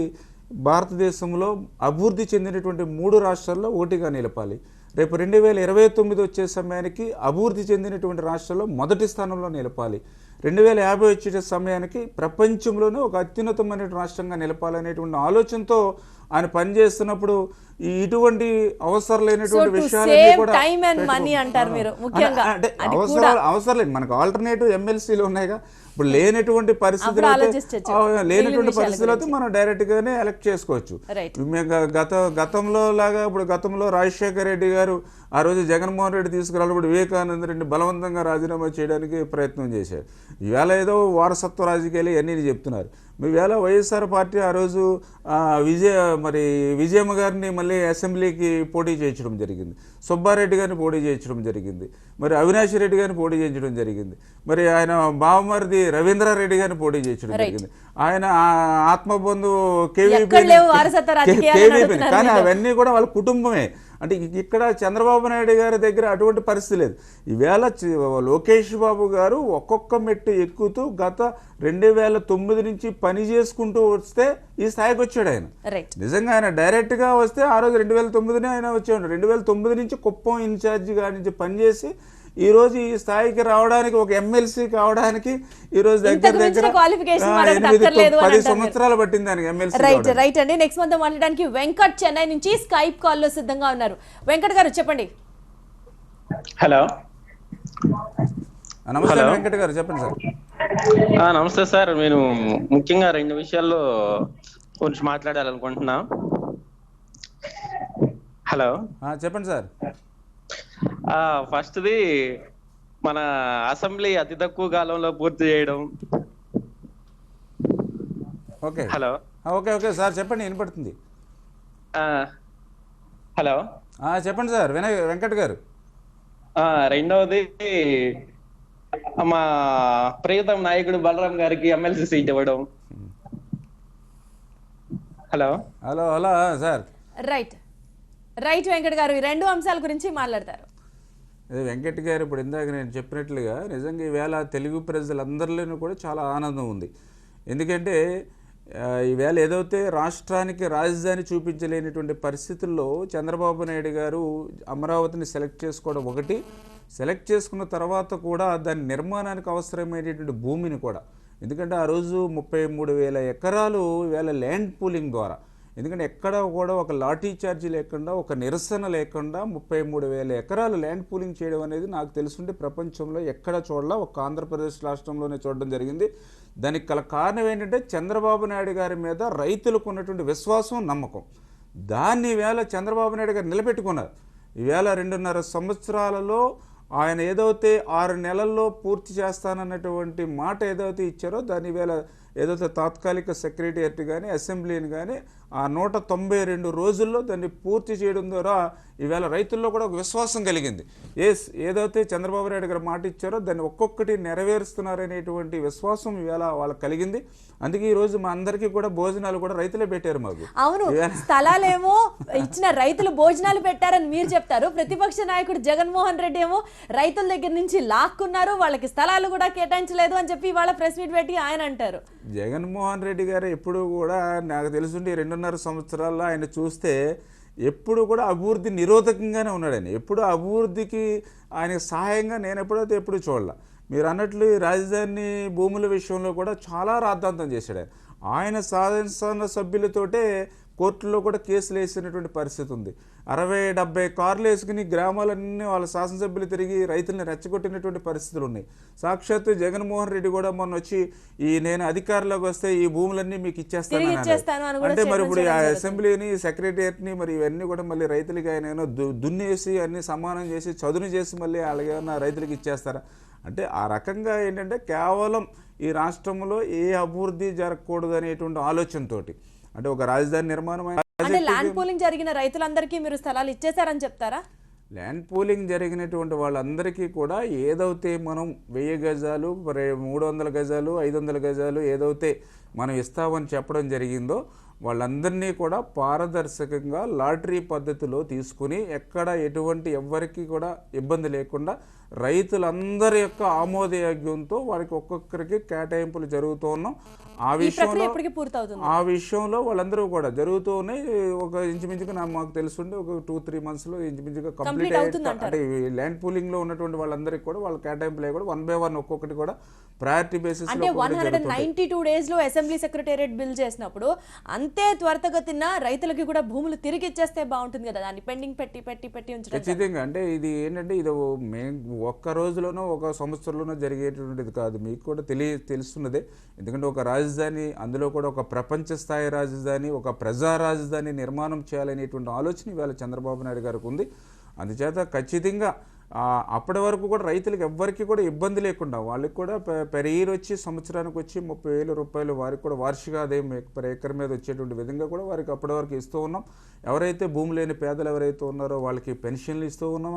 భారతదేశంలో అభివృద్ధి చెందినటువంటి 3 రాష్ట్రాల్లో ఒకటిగా నిలపాలి. రేపు 2029 వచ్చే సమయానికి అభివృద్ధి చెందినటువంటి రాష్ట్రాల్లో మొదటి స్థానంలో నిలపాలి. 2050 వచ్చే సమయానికి ప్రపంచంలోనే ఒక అత్యున్నతమైన రాష్ట్రంగా నిలపాలనేటువంటి ఆలోచనతో ఆయన పనిచేస్తున్నప్పుడు ఇటువంటి అవసరం లేనటువంటి విషయాలన్నీ కూడా అవసరం లేదు. మనకు ఆల్టర్నేటివ్ ఎమ్మెల్సీలు ఉన్నాయిగా. ఇప్పుడు లేనటువంటి పరిస్థితులు అయితే మనం డైరెక్ట్ గానే ఎలక్ట్ చేసుకోవచ్చు. గతంలో లాగా ఇప్పుడు గతంలో రాజశేఖర రెడ్డి గారు ఆ రోజు జగన్మోహన్ రెడ్డి తీసుకురాలప్పుడు వివేకానంద రెడ్డి బలవంతంగా రాజీనామా చేయడానికి ప్రయత్నం చేశారు. ఈవేళ ఏదో వారసత్వ రాజకీయాలు ఇవన్నీ చెప్తున్నారు. ఈవేళ వైఎస్ఆర్ పార్టీ ఆ రోజు విజయమ్మ గారిని మళ్ళీ అసెంబ్లీకి పోటీ చేయించడం జరిగింది, సుబ్బారెడ్డి గారిని పోటీ చేయించడం జరిగింది, మరి అవినాష్ రెడ్డి గారిని పోటీ చేయించడం జరిగింది, మరి ఆయన బావమరిది రవీంద్రారెడ్డి గారిని పోటీ చేయించడం జరిగింది, ఆయన ఆత్మబంధు కేవీపీ. కానీ అవన్నీ కూడా వాళ్ళ కుటుంబమే. అంటే ఇక్కడ చంద్రబాబు నాయుడు గారి దగ్గర అటువంటి పరిస్థితి లేదు. ఈవేళ లోకేష్ బాబు గారు ఒక్కొక్క మెట్టు ఎక్కుతూ గత 2009 నుంచి పని చేసుకుంటూ వస్తే ఈ స్థాయికి వచ్చాడు ఆయన. నిజంగా ఆయన డైరెక్ట్గా వస్తే ఆ రోజు 2009 ఆయన వచ్చాడు. 2009 నుంచి కుప్పం ఇన్ఛార్జిగా నుంచి పనిచేసి ఈ రోజు ఈ స్థాయికి రావడానికి, ఒక ఎమ్మెల్సీ కావడానికి ఈ రోజు దగ్గర 10 సంవత్సరాలు పట్టింది దానికి ఎమ్మెల్సీ. రైట్ అండి. నెక్స్ట్ మనతో మాట్లాడడానికి వెంకట్ చెన్నై నుంచి స్కైప్ కాల్ లో సిద్ధంగా ఉన్నారు. వెంకట్ గారు చెప్పండి. హలో నమస్తే వెంకట్ గారు, చెప్పండి సార్. నమస్తే సార్. నేను ముఖ్యంగా 2 విషయాల్లో కొంచెం మాట్లాడాలనుకుంటున్నా. హలో చెప్పండి సార్. ఫస్ట్ది మన అసెంబ్లీ అతి తక్కువ కాలంలో పూర్తి చేయడం. Okay hello okay okay sir చెప్పండి, వినపడుతుంది. హలో చెప్పండి సార్ వెంకట్ గారు. రెండవది మా ప్రియతమ నాయకుడు బలరాం గారికి ఎమ్మెల్సీ సీట్ ఇవ్వడం. Hello hello hello sir. Right Venkat గారు, ఈ 2 అంశాల గురించి మాట్లాడతారు. వెంకట్ గారు ఇప్పుడు ఇందాక నేను చెప్పినట్లుగా నిజంగా ఈవేళ తెలుగు ప్రజలందరిలోనూ కూడా చాలా ఆనందం ఉంది. ఎందుకంటే ఈవేళ ఏదైతే రాష్ట్రానికి రాజధాని చూపించలేనటువంటి పరిస్థితుల్లో చంద్రబాబు నాయుడు గారు అమరావతిని సెలెక్ట్ చేసుకోవడం ఒకటి, సెలెక్ట్ చేసుకున్న తర్వాత కూడా దాని నిర్మాణానికి అవసరమైనటువంటి భూమిని కూడా, ఎందుకంటే ఆ రోజు 33,000 ఎకరాలు ఈవేళ ల్యాండ్ పూలింగ్ ద్వారా, ఎందుకంటే ఎక్కడ కూడా ఒక లాఠీ ఛార్జీ లేకుండా, ఒక నిరసన లేకుండా 33,000 ఎకరాలు ల్యాండ్ పూలింగ్ చేయడం అనేది నాకు తెలుసుంటే ప్రపంచంలో ఎక్కడ చూడాల, ఒక ఆంధ్రప్రదేశ్ రాష్ట్రంలోనే చూడడం జరిగింది. దానికి గల కారణం ఏంటంటే చంద్రబాబు నాయుడు గారి మీద రైతులకు ఉన్నటువంటి విశ్వాసం, నమ్మకం. దాన్ని ఈవేళ చంద్రబాబు నాయుడు గారు నిలబెట్టుకున్నారు. ఈవేళ 2.5 సంవత్సరాలలో ఆయన ఏదైతే 6 నెలల్లో పూర్తి చేస్తానన్నటువంటి మాట ఏదైతే ఇచ్చారో దాని ఈవేళ ఏదైతే తాత్కాలిక సెక్రటేరియట్ కానీ అసెంబ్లీని కానీ ఆ 192 రోజుల్లో దాన్ని పూర్తి చేయడం ద్వారా ఈవేళ రైతుల్లో కూడా ఒక విశ్వాసం కలిగింది. ఏదైతే చంద్రబాబు నాయుడు గారు మాట ఇచ్చారో దాన్ని ఒక్కొక్కటి నెరవేరుస్తున్నారనేటువంటి విశ్వాసం ఈవేళ వాళ్ళకి కలిగింది. అందుకే ఈరోజు మా అందరికీ కూడా భోజనాలు కూడా రైతులే పెట్టారు మాకు. అవును, స్థలాలేమో ఇచ్చిన రైతులు భోజనాలు పెట్టారని మీరు చెప్తారు. ప్రతిపక్ష నాయకుడు జగన్మోహన్ రెడ్డి ఏమో రైతుల దగ్గర నుంచి లాక్కున్నారు, వాళ్ళకి స్థలాలు కూడా కేటాయించలేదు అని చెప్పి ఇవాళ ప్రెస్ మీట్ పెట్టి ఆయన అంటారు. జగన్మోహన్ రెడ్డి గారు ఎప్పుడు కూడా నాకు తెలుసుంటే 2.5 సంవత్సరాల్లో ఆయన చూస్తే ఎప్పుడు కూడా అభివృద్ధి నిరోధకంగానే ఉన్నాడు. ఆయన ఎప్పుడు అభివృద్ధికి ఆయనకు సహాయంగా నేను ఎప్పుడు చూడాల. మీరు అన్నట్లు రాజధాని భూముల విషయంలో కూడా చాలా రాద్ధాంతం చేశాడు. ఆయన శాసన సభ్యులతోటే కోర్టులో కూడా కేసులు వేసినటువంటి పరిస్థితి ఉంది. 60-70 కార్లు వేసుకుని గ్రామాలన్నీ వాళ్ళ శాసనసభ్యులు తిరిగి రైతుల్ని రెచ్చగొట్టినటువంటి పరిస్థితులు ఉన్నాయి. సాక్షాత్తు జగన్మోహన్ రెడ్డి కూడా మొన్న వచ్చి నేను అధికారంలోకి వస్తే ఈ భూములన్నీ మీకు ఇచ్చేస్తాను అంటే మరి ఇప్పుడు ఆ అసెంబ్లీని సెక్రటేరియట్ని మరి ఇవన్నీ కూడా మళ్ళీ రైతులకి ఆయన దున్నేసి అన్ని సమానం చేసి చదును చేసి మళ్ళీ అలాగే రైతులకి ఇచ్చేస్తారా అంటే ఆ రకంగా ఏంటంటే కేవలం ఈ రాష్ట్రంలో ఏ అభివృద్ధి జరగకూడదు అనేటువంటి ఆలోచనతోటి అంటే ఒక రాజధాని నిర్మాణం అంటే ల్యాండ్ పూలింగ్ జరిగిన రైతులందరికీ మీరు స్థలాలు ఇచ్చేసారని చెప్తారా? ల్యాండ్ పూలింగ్ జరిగినటువంటి వాళ్ళందరికీ కూడా ఏదైతే మనం 1000 గజాలు 300 గజాలు 500 గజాలు ఏదైతే మనం ఇస్తామని చెప్పడం జరిగిందో వాళ్ళందరినీ కూడా పారదర్శకంగా లాటరీ పద్ధతిలో తీసుకుని ఎక్కడ ఎటువంటి ఎవ్వరికి కూడా ఇబ్బంది లేకుండా రైతులందరి యొక్క ఆమోదయోగ్యంతో వారికి ఒక్కొక్కరికి కేటాయింపులు జరుగుతూ ఉన్నాం. ఆ విషయంలో వాళ్ళందరూ కూడా జరుగుతూ ఉన్నాయి. ఒక ఇంచుమించుగా మాకు తెలుసుండే ఒక 2-3 మంత్స్లో ఇంచుమించుగా కంప్లీట్ అంటే ల్యాండ్ పూలింగ్ లో ఉన్నటువంటి వాళ్ళందరికీ కూడా వాళ్ళ కేటాయింపులు కూడా 1 by 1 ఒక్కొక్కటి కూడా ప్రయారిటీ బేసిస్ అంటే 192 డేస్ లో అసెంబ్లీ సెక్రటేరియట్ బిల్ చేసినప్పుడు అంతే త్వరితగతిన రైతులకి కూడా భూములు తిరిగి ఇచ్చేస్తే బాగుంటుంది కదా, దాన్ని పెండింగ్ పెట్టి ఉంచడం. ఖచ్చితంగా అంటే ఇది ఏంటంటే ఇది ఒక్క రోజులోనో ఒక సంవత్సరంలోనో జరిగేటువంటిది కాదు, మీకు కూడా తెలుస్తున్నదే. ఎందుకంటే ఒక రాజధాని అందులో కూడా ఒక ప్రపంచ స్థాయి రాజధాని ఒక ప్రజా రాజధాని నిర్మాణం చేయాలనేటువంటి ఆలోచన ఇవాళ చంద్రబాబు నాయుడు గారికి ఉంది. అందుచేత ఖచ్చితంగా అప్పటి వరకు కూడా రైతులకు ఎవ్వరికి కూడా ఇబ్బంది లేకుండా వాళ్ళకి కూడా పెర్ ఇయర్ వచ్చి సంవత్సరానికి వచ్చి 30,000 రూపాయలు వారికి కూడా వార్షిక ఆదాయం పర్ ఎకర్ మీద వచ్చేటువంటి విధంగా కూడా వారికి అప్పటి వరకు ఇస్తూ ఉన్నాం. ఎవరైతే భూమి లేని పేదలు ఎవరైతే ఉన్నారో వాళ్ళకి పెన్షన్లు ఇస్తూ ఉన్నాం.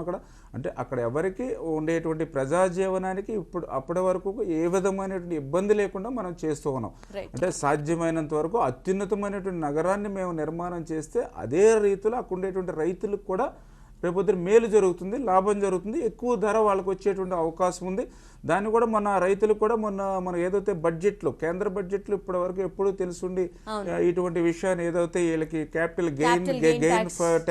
అంటే అక్కడ ఎవరికి ఉండేటువంటి ప్రజాజీవనానికి ఇప్పుడు అప్పటి వరకు ఏ విధమైనటువంటి ఇబ్బంది లేకుండా మనం చేస్తూ ఉన్నాం. అంటే సాధ్యమైనంత వరకు అత్యున్నతమైనటువంటి నగరాన్ని మేము నిర్మాణం చేస్తే అదే రీతిలో అక్కడ ఉండేటువంటి రైతులకు కూడా రేపొద్దున మేలు జరుగుతుంది, లాభం జరుగుతుంది, ఎక్కువ ధర వాళ్ళకి వచ్చేటువంటి అవకాశం ఉంది. దాన్ని కూడా మన రైతులకు కూడా మన ఏదైతే బడ్జెట్లో, కేంద్ర బడ్జెట్లో ఇప్పటి వరకు ఎప్పుడూ తెలుసుండి ఇటువంటి విషయాన్ని ఏదైతే వీళ్ళకి క్యాపిటల్ గెయిన్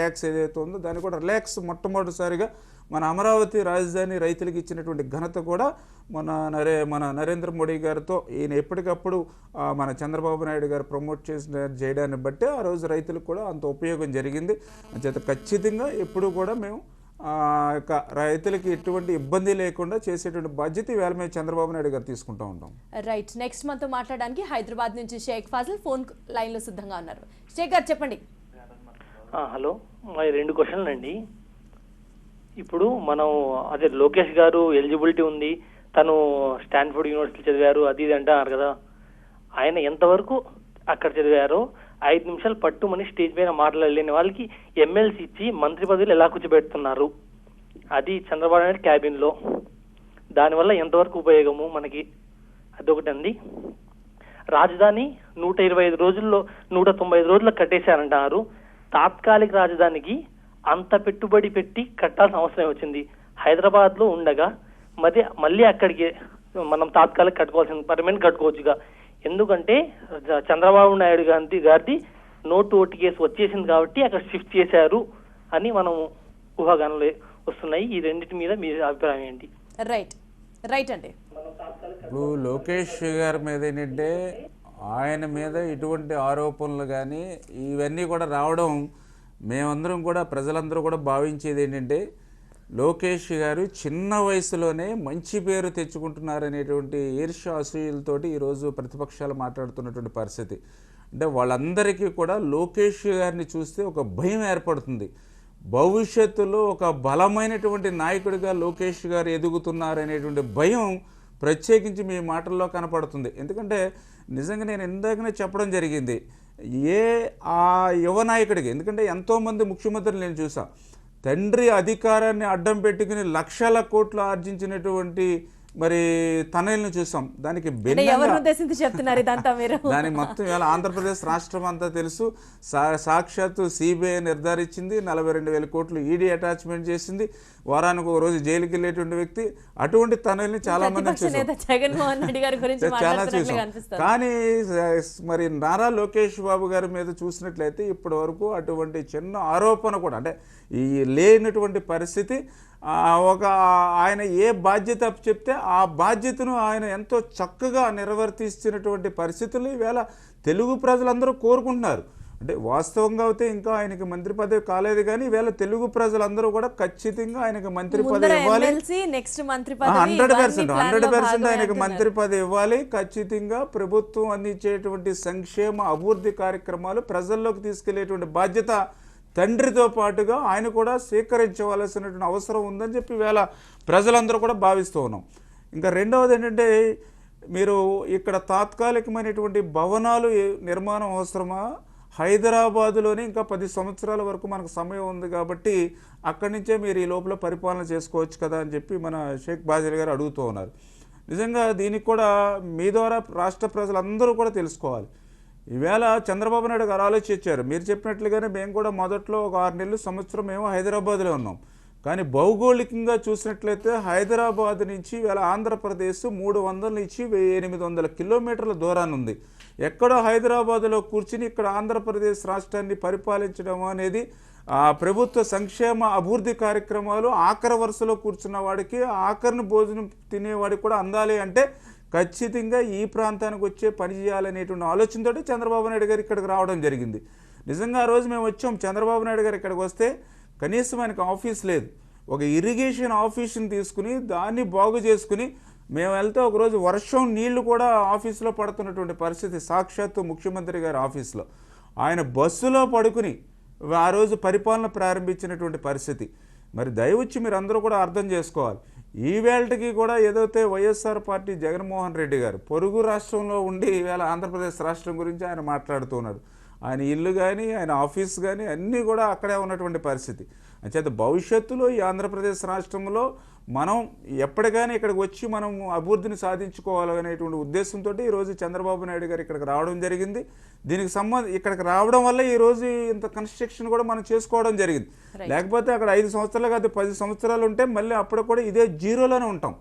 ట్యాక్స్ ఏదైతే ఉందో దాన్ని కూడా రిలాక్స్ మొట్టమొదటిసారిగా మన అమరావతి రాజధాని రైతులకు ఇచ్చినటువంటి ఘనత కూడా మన నరేంద్ర మోడీ గారితో ఈయన ఎప్పటికప్పుడు మన చంద్రబాబు నాయుడు గారు ప్రమోట్ చేయడాన్ని బట్టి ఆ రోజు రైతులకు కూడా అంత ఉపయోగం జరిగింది. అంచేత ఖచ్చితంగా ఎప్పుడు కూడా మేము రైతులకి ఎటువంటి ఇబ్బంది లేకుండా చేసేటువంటి బాధ్యత ఈవేళ మేము చంద్రబాబు నాయుడు గారు తీసుకుంటూ ఉంటాం. రైట్, నెక్స్ట్ మనతో మాట్లాడడానికి హైదరాబాద్ నుంచి షేక్ ఫాజిల్ ఫోన్ లైన్లో సిద్ధంగా ఉన్నారు. షేక్ గారు చెప్పండి. హలో, మా 2 క్వశ్చన్లు అండి. ఇప్పుడు మనం అదే లోకేష్ గారు ఎలిజిబిలిటీ ఉంది, తను స్టాన్ఫోర్డ్ యూనివర్సిటీ చదివారు, అది ఇది అంటున్నారు కదా. ఆయన ఎంతవరకు అక్కడ చదివారో 5 నిమిషాలు పట్టుమని స్టేజ్ పైన మాట్లాడలేని వాళ్ళకి ఎమ్మెల్సీ ఇచ్చి మంత్రి పదవులు ఎలా కూర్చోబెడుతున్నారు, అది చంద్రబాబు నాయుడు క్యాబిన్లో. దానివల్ల ఎంతవరకు ఉపయోగము మనకి, అదొకటి అండి. రాజధాని 125 రోజుల్లో 195 రోజుల్లో కట్టేశారంటున్నారు. తాత్కాలిక రాజధానికి అంత పెట్టుబడి పెట్టి కట్టాల్సిన అవసరం వచ్చింది. హైదరాబాద్లో ఉండగా మళ్ళీ అక్కడికి మనం తాత్కాలిక కట్టుకోవాల్సింది, పర్మనెంట్ కట్టుకోవచ్చుగా. ఎందుకంటే చంద్రబాబు నాయుడు గారిది నోటు ఓటు కేసు వచ్చేసింది కాబట్టి అక్కడ షిఫ్ట్ చేశారు అని మనం ఊహాగానాలు వస్తున్నాయి. ఈ రెండింటి మీద మీ అభిప్రాయం ఏంటి? రైట్ అండి. ఇప్పుడు లోకేష్ గారి మీద ఏంటంటే ఆయన మీద ఇటువంటి ఆరోపణలు కానీ ఇవన్నీ కూడా రావడం మేమందరం కూడా ప్రజలందరూ కూడా భావించేది ఏంటంటే లోకేష్ గారు చిన్న వయసులోనే మంచి పేరు తెచ్చుకుంటున్నారనేటువంటి ఈర్ష్య అసూయలతోటి ఈరోజు ప్రతిపక్షాలు మాట్లాడుతున్నటువంటి పరిస్థితి. అంటే వాళ్ళందరికీ కూడా లోకేష్ గారిని చూస్తే ఒక భయం ఏర్పడుతుంది. భవిష్యత్తులో ఒక బలమైనటువంటి నాయకుడిగా లోకేష్ గారు ఎదుగుతున్నారనేటువంటి భయం ప్రత్యేకించి మీ మాటల్లో కనపడుతుంది. ఎందుకంటే నిజంగా నేను ఇందాకనే చెప్పడం జరిగింది, ఆ యువ నాయకుడికి, ఎందుకంటే ఎంతోమంది ముఖ్యమంత్రులు నేను చూసా, తండ్రి అధికారాన్ని అడ్డం పెట్టుకుని లక్షల కోట్లు ఆర్జించినటువంటి మరి తనయులను చూసాం. దానికి దాని మొత్తం ఇవాళ ఆంధ్రప్రదేశ్ రాష్ట్రం అంతా తెలుసు. సాక్షాత్తు సిబిఐ నిర్ధారించింది, 42,000 కోట్లు ఈడీ అటాచ్మెంట్ చేసింది, వారానికి ఒక రోజు జైలుకి వెళ్ళేటువంటి వ్యక్తి. అటువంటి తనయుల్ని చాలా మంది చాలా చూసాం. కానీ మరి నారా లోకేష్ బాబు గారి మీద చూసినట్లయితే ఇప్పటి వరకు అటువంటి చిన్న ఆరోపణ కూడా, అంటే ఈ లేనటువంటి పరిస్థితి. ఆయన ఏ బాధ్యత చెప్తే ఆ బాధ్యతను ఆయన ఎంతో చక్కగా నిర్వర్తిస్తున్నటువంటి పరిస్థితులు ఈవేళ తెలుగు ప్రజలందరూ కోరుకుంటున్నారు. అంటే వాస్తవంగా అయితే ఇంకా ఆయనకి మంత్రి పదవి కాలేదు, కానీ ఈవేళ తెలుగు ప్రజలందరూ కూడా ఖచ్చితంగా ఆయనకి మంత్రి పదవి ఇవ్వాలి, 100% ఆయనకి మంత్రి పదవి ఇవ్వాలి. ఖచ్చితంగా ప్రభుత్వం అందించేటువంటి సంక్షేమ అభివృద్ధి కార్యక్రమాలు ప్రజల్లోకి తీసుకెళ్లేటువంటి బాధ్యత తండ్రితో పాటుగా ఆయన కూడా స్వీకరించవలసినటువంటి అవసరం ఉందని చెప్పి వేళ ప్రజలందరూ కూడా భావిస్తూ ఉన్నాం. ఇంకా రెండవది ఏంటంటే, మీరు ఇక్కడ తాత్కాలికమైనటువంటి భవనాలు నిర్మాణం అవసరమా? హైదరాబాదులోనే ఇంకా 10 సంవత్సరాల వరకు మనకు సమయం ఉంది కాబట్టి అక్కడి నుంచే మీరు ఈ లోపల పరిపాలన చేసుకోవచ్చు కదా అని చెప్పి మన షేక్ బాజిల్ గారు అడుగుతూ ఉన్నారు. నిజంగా దీనికి కూడా మీ ద్వారా రాష్ట్ర ప్రజలందరూ కూడా తెలుసుకోవాలి. ఈవేళ చంద్రబాబు నాయుడు గారు ఆలోచించారు. మీరు చెప్పినట్లుగానే మేము కూడా మొదట్లో ఒక 6 నెలలు సంవత్సరం మేము హైదరాబాద్లో ఉన్నాం. కానీ భౌగోళికంగా చూసినట్లయితే హైదరాబాద్ నుంచి ఈవేళ ఆంధ్రప్రదేశ్ 300 నుంచి 1800 కిలోమీటర్ల దూరాన్ని ఉంది. ఎక్కడో హైదరాబాద్లో కూర్చుని ఇక్కడ ఆంధ్రప్రదేశ్ రాష్ట్రాన్ని పరిపాలించడం అనేది ప్రభుత్వ సంక్షేమ అభివృద్ధి కార్యక్రమాలు ఆఖరి వరుసలో కూర్చున్న వాడికి, ఆఖరిని భోజనం తినేవాడికి కూడా అందాలి అంటే ఖచ్చితంగా ఈ ప్రాంతానికి వచ్చే పని చేయాలనేటువంటి ఆలోచనతో చంద్రబాబు నాయుడు గారు ఇక్కడికి రావడం జరిగింది. నిజంగా ఆ రోజు మేము వచ్చాం, చంద్రబాబు నాయుడు గారు ఇక్కడికి వస్తే కనీసం ఆయనకు ఆఫీస్ లేదు. ఒక ఇరిగేషన్ ఆఫీస్ని తీసుకుని దాన్ని బాగు చేసుకుని మేము వెళ్తే ఒకరోజు వర్షం నీళ్లు కూడా ఆఫీసులో పడుతున్నటువంటి పరిస్థితి, సాక్షాత్తు ముఖ్యమంత్రి గారి ఆఫీస్లో. ఆయన బస్సులో పడుకుని ఆ రోజు పరిపాలన ప్రారంభించినటువంటి పరిస్థితి. మరి దయవచ్చి మీరు అందరూ కూడా అర్థం చేసుకోవాలి. ఈవేళకి కూడా ఏదైతే వైఎస్ఆర్ పార్టీ జగన్మోహన్ రెడ్డి గారు పొరుగు రాష్ట్రంలో ఉండి ఈవేళ ఆంధ్రప్రదేశ్ రాష్ట్రం గురించి ఆయన మాట్లాడుతూ ఉన్నాడు. ఆయన ఇల్లు కానీ ఆయన ఆఫీస్ కానీ అన్నీ కూడా అక్కడే ఉన్నటువంటి పరిస్థితి. అంచేత భవిష్యత్తులో ఈ ఆంధ్రప్రదేశ్ రాష్ట్రంలో మనం ఎప్పటికైనా ఇక్కడికి వచ్చి మనం అభివృద్ధిని సాధించుకోవాలనేటువంటి ఉద్దేశంతో ఈరోజు చంద్రబాబు నాయుడు గారు ఇక్కడికి రావడం జరిగింది. దీనికి ఇక్కడికి రావడం వల్ల ఈరోజు ఇంత కన్స్ట్రక్షన్ కూడా మనం చేసుకోవడం జరిగింది. లేకపోతే అక్కడ 5 సంవత్సరాలు కాదు 10 సంవత్సరాలు ఉంటే మళ్ళీ అప్పుడు కూడా ఇదే జీరోలోనే ఉంటాం.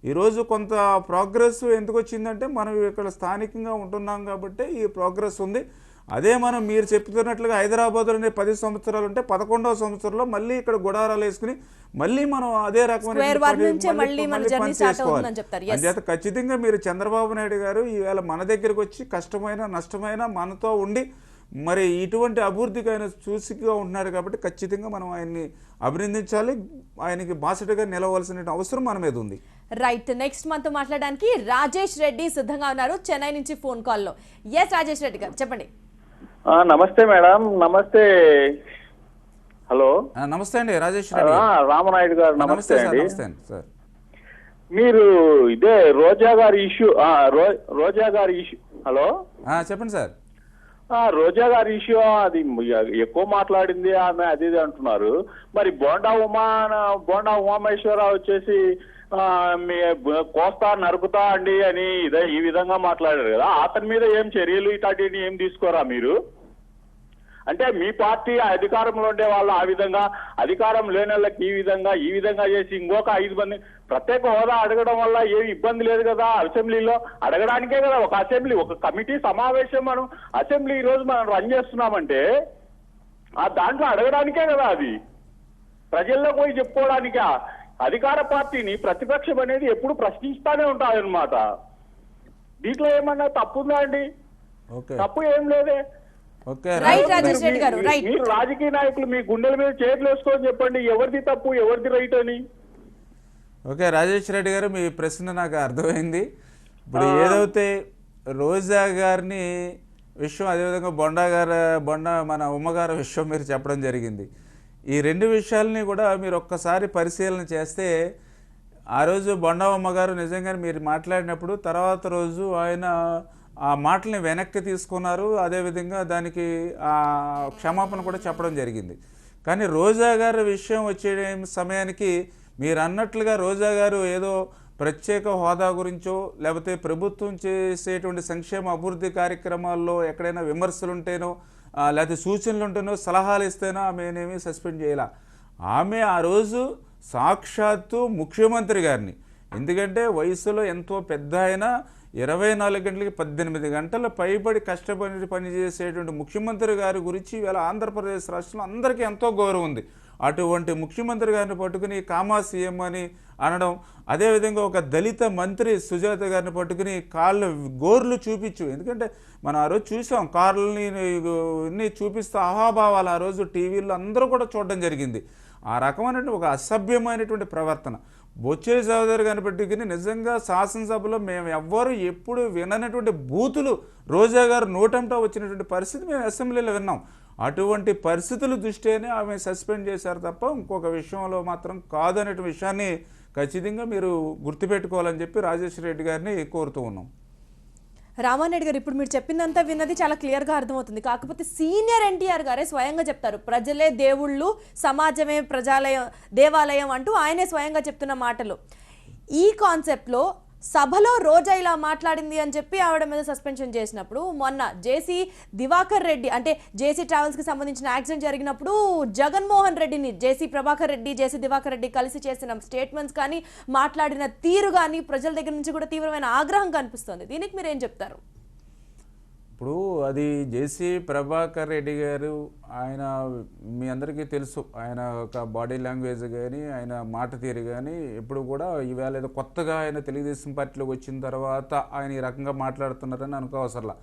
ఈరోజు కొంత ప్రోగ్రెస్ ఎందుకు వచ్చిందంటే మనం ఇక్కడ స్థానికంగా ఉంటున్నాం కాబట్టి ఈ ప్రోగ్రెస్ ఉంది. అదే మనం మీరు చెప్తున్నట్లుగా హైదరాబాద్లోనే 10 సంవత్సరాలు ఉంటే 11వ సంవత్సరంలో మళ్ళీ ఇక్కడ గుడారాలు వేసుకుని మళ్ళీ మనం అదే రకమైన అంచేత ఖచ్చితంగా మీరు చంద్రబాబు నాయుడు గారు ఈవేళ మన దగ్గరకు వచ్చి కష్టమైన నష్టమైన మనతో ఉండి మరి ఇటువంటి అభివృద్ధికి ఆయన చూసిగా ఉంటున్నారు కాబట్టి ఖచ్చితంగా మనం ఆయన్ని అభినందించాలి. ఆయనకి బాసటగా నిలవలసిన అవసరం మన మీద ఉంది. రైట్, నెక్స్ట్ మనతో మాట్లాడడానికి రాజేష్ రెడ్డి సిద్ధంగా ఉన్నారు చెన్నై నుంచి ఫోన్ కాల్లో. ఎస్ రాజేష్ రెడ్డి గారు చెప్పండి. నమస్తే మేడం. నమస్తే. హలో నమస్తే అండి రాజేష్ రెడ్డి. రామనాయుడు గారు నమస్తే అండి. నమస్తే సార్. మీరు ఇదే రోజా గారి ఇష్యూ హలో చెప్పండి సార్. రోజా గారి ఇష్యూ అది ఎక్కువ మాట్లాడింది ఆమె అది అంటున్నారు. మరి బోండా ఉమామహేశ్వరరావు వచ్చేసి కోస్తా నరుకుతా అండి అని ఈ విధంగా మాట్లాడారు కదా, అతని మీద ఏం చర్యలు ఇట్లాంటివి ఏం తీసుకోరా మీరు? అంటే మీ పార్టీ అధికారంలో ఉండే వాళ్ళు ఆ విధంగా, అధికారం లేని వాళ్ళకి ఈ విధంగా చేసి ఇంకొక 5 మంది ప్రత్యేక హోదా అడగడం వల్ల ఏమి ఇబ్బంది లేదు కదా. అసెంబ్లీలో అడగడానికే కదా ఒక అసెంబ్లీ, ఒక కమిటీ సమావేశం మనం అసెంబ్లీ ఈ రోజు మనం రన్ చేస్తున్నామంటే ఆ దాంట్లో అడగడానికే కదా, అది ప్రజల్లో పోయి చెప్పుకోవడానికా? అధికార పార్టీని ప్రతిపక్షం అనేది ఎప్పుడు ప్రశ్నిస్తానే ఉంటారనమాట. దీంట్లో ఏమన్నా తప్పుందా అండి? తప్పు ఏం లేదే. మీరు రాజకీయ నాయకులు మీ గుండెల మీద చేతులు వేసుకొని చెప్పండి ఎవరిది తప్పు ఎవరిది రైట్ అని. ఓకే రాజేష్ రెడ్డి గారు, మీ ప్రశ్న నాకు అర్థమైంది. ఇప్పుడు ఏదైతే రోజా గారిని విషయం, అదేవిధంగా బొండా మన ఉమ్మగారి విషయం మీరు చెప్పడం జరిగింది. ఈ 2 విషయాలని కూడా మీరు ఒక్కసారి పరిశీలన చేస్తే, ఆ రోజు బొండా ఉమ్మగారు నిజంగానే మీరు మాట్లాడినప్పుడు తర్వాత రోజు ఆయన ఆ మాటల్ని వెనక్కి తీసుకున్నారు. అదేవిధంగా దానికి క్షమాపణ కూడా చెప్పడం జరిగింది. కానీ రోజా గారి విషయం వచ్చే సమయానికి మీరు అన్నట్లుగా రోజా గారు ఏదో ప్రత్యేక హోదా గురించో లేకపోతే ప్రభుత్వం చేసేటువంటి సంక్షేమ అభివృద్ధి కార్యక్రమాల్లో ఎక్కడైనా విమర్శలు ఉంటేనో లేకపోతే సూచనలు ఉంటేనో సలహాలు ఇస్తేనో ఆమెనేమీ సస్పెండ్ చేయాల. ఆమె ఆ రోజు సాక్షాత్తు ముఖ్యమంత్రి గారిని, ఎందుకంటే వయసులో ఎంతో పెద్ద అయినా 24 గంటలకి 18 గంటల పైబడి కష్టపడి పనిచేసేటువంటి ముఖ్యమంత్రి గారి గురించి ఇవాళ ఆంధ్రప్రదేశ్ రాష్ట్రంలో అందరికీ ఎంతో గౌరవం ఉంది. అటువంటి ముఖ్యమంత్రి గారిని పట్టుకుని కామా సీఎం అని అనడం, అదేవిధంగా ఒక దళిత మంత్రి సుజాత గారిని పట్టుకుని గోర్లు చూపించు, ఎందుకంటే మనం ఆ రోజు చూసాం కార్లని చూపిస్తూ అహాభావాలు ఆ రోజు టీవీల్లో అందరూ కూడా చూడడం జరిగింది. ఆ రకమైనటువంటి ఒక అసభ్యమైనటువంటి ప్రవర్తన బొచ్చే చౌదరి గారిని పట్టుకుని నిజంగా శాసనసభలో మేము ఎవ్వరూ ఎప్పుడు విననటువంటి బూతులు రోజా గారు నోటంటా వచ్చినటువంటి పరిస్థితి మేము అసెంబ్లీలో విన్నాం. అటువంటి పరిస్థితుల దృష్ట్యానే ఆమె సస్పెండ్ చేశారు తప్ప ఇంకొక విషయంలో మాత్రం కాదనే విషయాన్ని ఖచ్చితంగా మీరు గుర్తుపెట్టుకోవాలని చెప్పి రాజేష్ రెడ్డి గారిని కోరుతూ ఉన్నాం. రామారెడ్డి గారు, ఇప్పుడు మీరు చెప్పిందంతా విన్నది చాలా క్లియర్గా అర్థమవుతుంది. కాకపోతే సీనియర్ ఎన్టీఆర్ గారే స్వయంగా చెప్తారు, ప్రజలే దేవుళ్ళు, సమాజమే ప్రజాలయం దేవాలయం అంటూ ఆయనే స్వయంగా చెప్తున్న మాటలు. ఈ కాన్సెప్ట్లో సభలో రోజా ఇలా మాట్లాడింది అని చెప్పి ఆవిడ మీద సస్పెన్షన్ చేసినప్పుడు, మొన్న జేసీ దివాకర్ రెడ్డి అంటే జేసీ ట్రావెల్స్కి సంబంధించిన యాక్సిడెంట్ జరిగినప్పుడు జగన్మోహన్ రెడ్డిని జేసీ ప్రభాకర్ రెడ్డి, జేసీ దివాకర్ రెడ్డి కలిసి చేసిన స్టేట్మెంట్స్ కానీ, మాట్లాడిన తీరు కానీ ప్రజల దగ్గర నుంచి కూడా తీవ్రమైన ఆగ్రహం కనిపిస్తుంది. దీనికి మీరు ఏం చెప్తారు? ఇప్పుడు అది జేసీ ప్రభాకర్ రెడ్డి గారు, ఆయన మీ అందరికీ తెలుసు, ఆయన ఒక బాడీ లాంగ్వేజ్ కానీ ఆయన మాట తీరు కానీ ఎప్పుడు కూడా ఈవేళ ఏదో కొత్తగా ఆయన తెలుగుదేశం పార్టీలోకి వచ్చిన తర్వాత ఆయన ఈ రకంగా మాట్లాడుతున్నారని అనుకోవసరలా.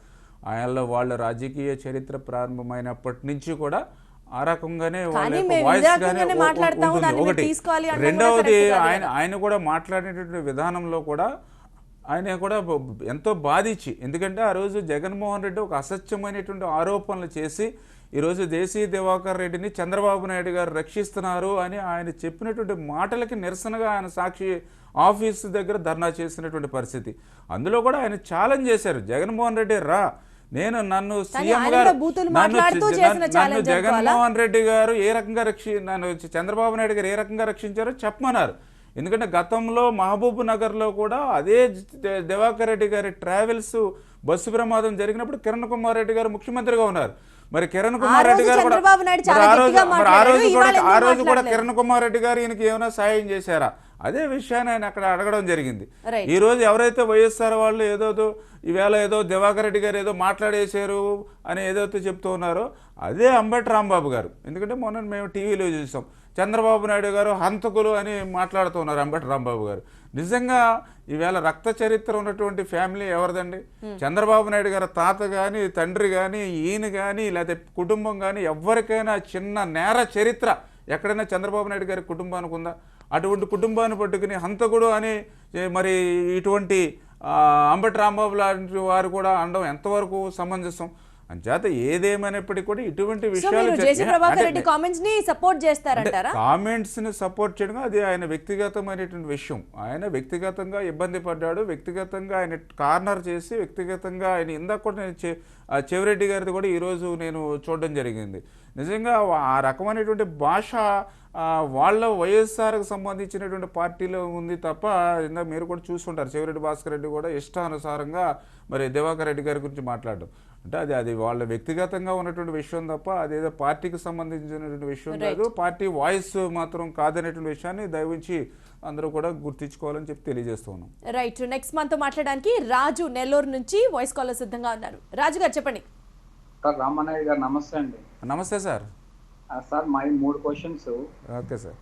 ఆయనలో వాళ్ళ రాజకీయ చరిత్ర ప్రారంభమైనప్పటి నుంచి కూడా ఆ రకంగానే వాళ్ళ వాయిస్ కానీ ఉంటుంది. ఒకటి. రెండవది ఆయన కూడా మాట్లాడేటువంటి విధానంలో కూడా ఆయన కూడా ఎంతో బాధించి, ఎందుకంటే ఆ రోజు జగన్మోహన్ రెడ్డి ఒక అసత్యమైనటువంటి ఆరోపణలు చేసి ఈరోజు జేసీ దివాకర్ రెడ్డిని చంద్రబాబు నాయుడు గారు రక్షిస్తున్నారు అని ఆయన చెప్పినటువంటి మాటలకి నిరసనగా ఆయన సాక్షి ఆఫీసు దగ్గర ధర్నా చేసినటువంటి పరిస్థితి. అందులో కూడా ఆయన ఛాలెంజ్ చేశారు, జగన్మోహన్ రెడ్డి రా, నేను నన్ను కానీ సీఎం ఆయన గారు కూడా బూతులు మాట్లాడుతూ చేసిన నన్ను ఛాలెంజ్ జగన్మోహన్ రెడ్డి గారు ఏ రకంగా నన్ను చంద్రబాబు నాయుడు గారు ఏ రకంగా రక్షించారో చెప్పమన్నారు. ఎందుకంటే గతంలో మహబూబ్ నగర్లో కూడా అదే దివాకర్ రెడ్డి గారి ట్రావెల్స్ బస్సు ప్రమాదం జరిగినప్పుడు కిరణ్ కుమార్ రెడ్డి గారు ముఖ్యమంత్రిగా ఉన్నారు. మరి కిరణ్ కుమార్ రెడ్డి గారు కూడా ఆ రోజు కూడా కిరణ్ కుమార్ రెడ్డి గారు ఈయనకి ఏమైనా సాయం చేశారా? అదే విషయాన్ని ఆయన అక్కడ అడగడం జరిగింది. ఈ రోజు ఎవరైతే వైఎస్ఆర్ వాళ్ళు ఏదో ఈవేళ ఏదో దివాకర్ రెడ్డి గారు ఏదో మాట్లాడేశారు అని ఏదైతే చెప్తూ ఉన్నారో అదే అంబటి రాంబాబు గారు. ఎందుకంటే మొన్న మేము టీవీలో చూసాం చంద్రబాబు నాయుడు గారు హంతకులు అని మాట్లాడుతున్నారు అంబటి రాంబాబు గారు. నిజంగా ఈవేళ రక్త చరిత్ర ఉన్నటువంటి ఫ్యామిలీ ఎవరిదండి? చంద్రబాబు నాయుడు గారు తాత కానీ తండ్రి కానీ ఈయన కానీ లేకపోతే కుటుంబం కానీ ఎవరికైనా చిన్న నేర చరిత్ర ఎక్కడైనా చంద్రబాబు నాయుడు గారి కుటుంబానికి ఉందా? అటువంటి కుటుంబాన్ని పట్టుకుని హంతకుడు అని మరి ఇటువంటి అంబటి రాంబాబు లాంటి వారు కూడా అనడం ఎంతవరకు సమంజసం? అంచేత ఏదేమైనప్పటికీ కూడా ఇటువంటి విషయాలు కామెంట్స్ ని సపోర్ట్ చేయడం అది ఆయన వ్యక్తిగతమైనటువంటి విషయం. ఆయన వ్యక్తిగతంగా ఇబ్బంది పడ్డాడు, వ్యక్తిగతంగా ఆయన కార్నర్ చేసి వ్యక్తిగతంగా ఆయన ఇందాక కూడా నేను చెవిరెడ్డి గారిది కూడా ఈరోజు నేను చూడడం జరిగింది. నిజంగా ఆ రకమైనటువంటి భాష వాళ్ళ వైఎస్ఆర్కి సంబంధించినటువంటి పార్టీలో ఉంది తప్ప ఇందాక మీరు కూడా చూసుకుంటారు చెవిరెడ్డి భాస్కర్ రెడ్డి కూడా ఇష్టానుసారంగా మరి దివాకర్ రెడ్డి గారి గురించి మాట్లాడడం అంటే అది వాళ్ళ వ్యక్తిగతంగా ఉన్నటువంటి విషయం తప్ప అదేదో పార్టీకి సంబంధించినటువంటి విషయం కాదు. పార్టీ వాయిస్ మాత్రం కాదనేటువంటి విషయాన్ని దయవించి అందరూ కూడా గుర్తించుకోవాలని చెప్పి తెలియజేస్తూ ఉన్నాం. రైట్, నెక్స్ట్ మనతో మాట్లాడడానికి రాజు నెల్లూరు నుంచి వాయిస్ కాలర్ సిద్ధంగా ఉన్నారు. రాజు గారు చెప్పండి. సార్ రామనాయుడు గారు నమస్తే అండి. నమస్తే సార్. సార్ మా 3 క్వశ్చన్స్. Okay sir.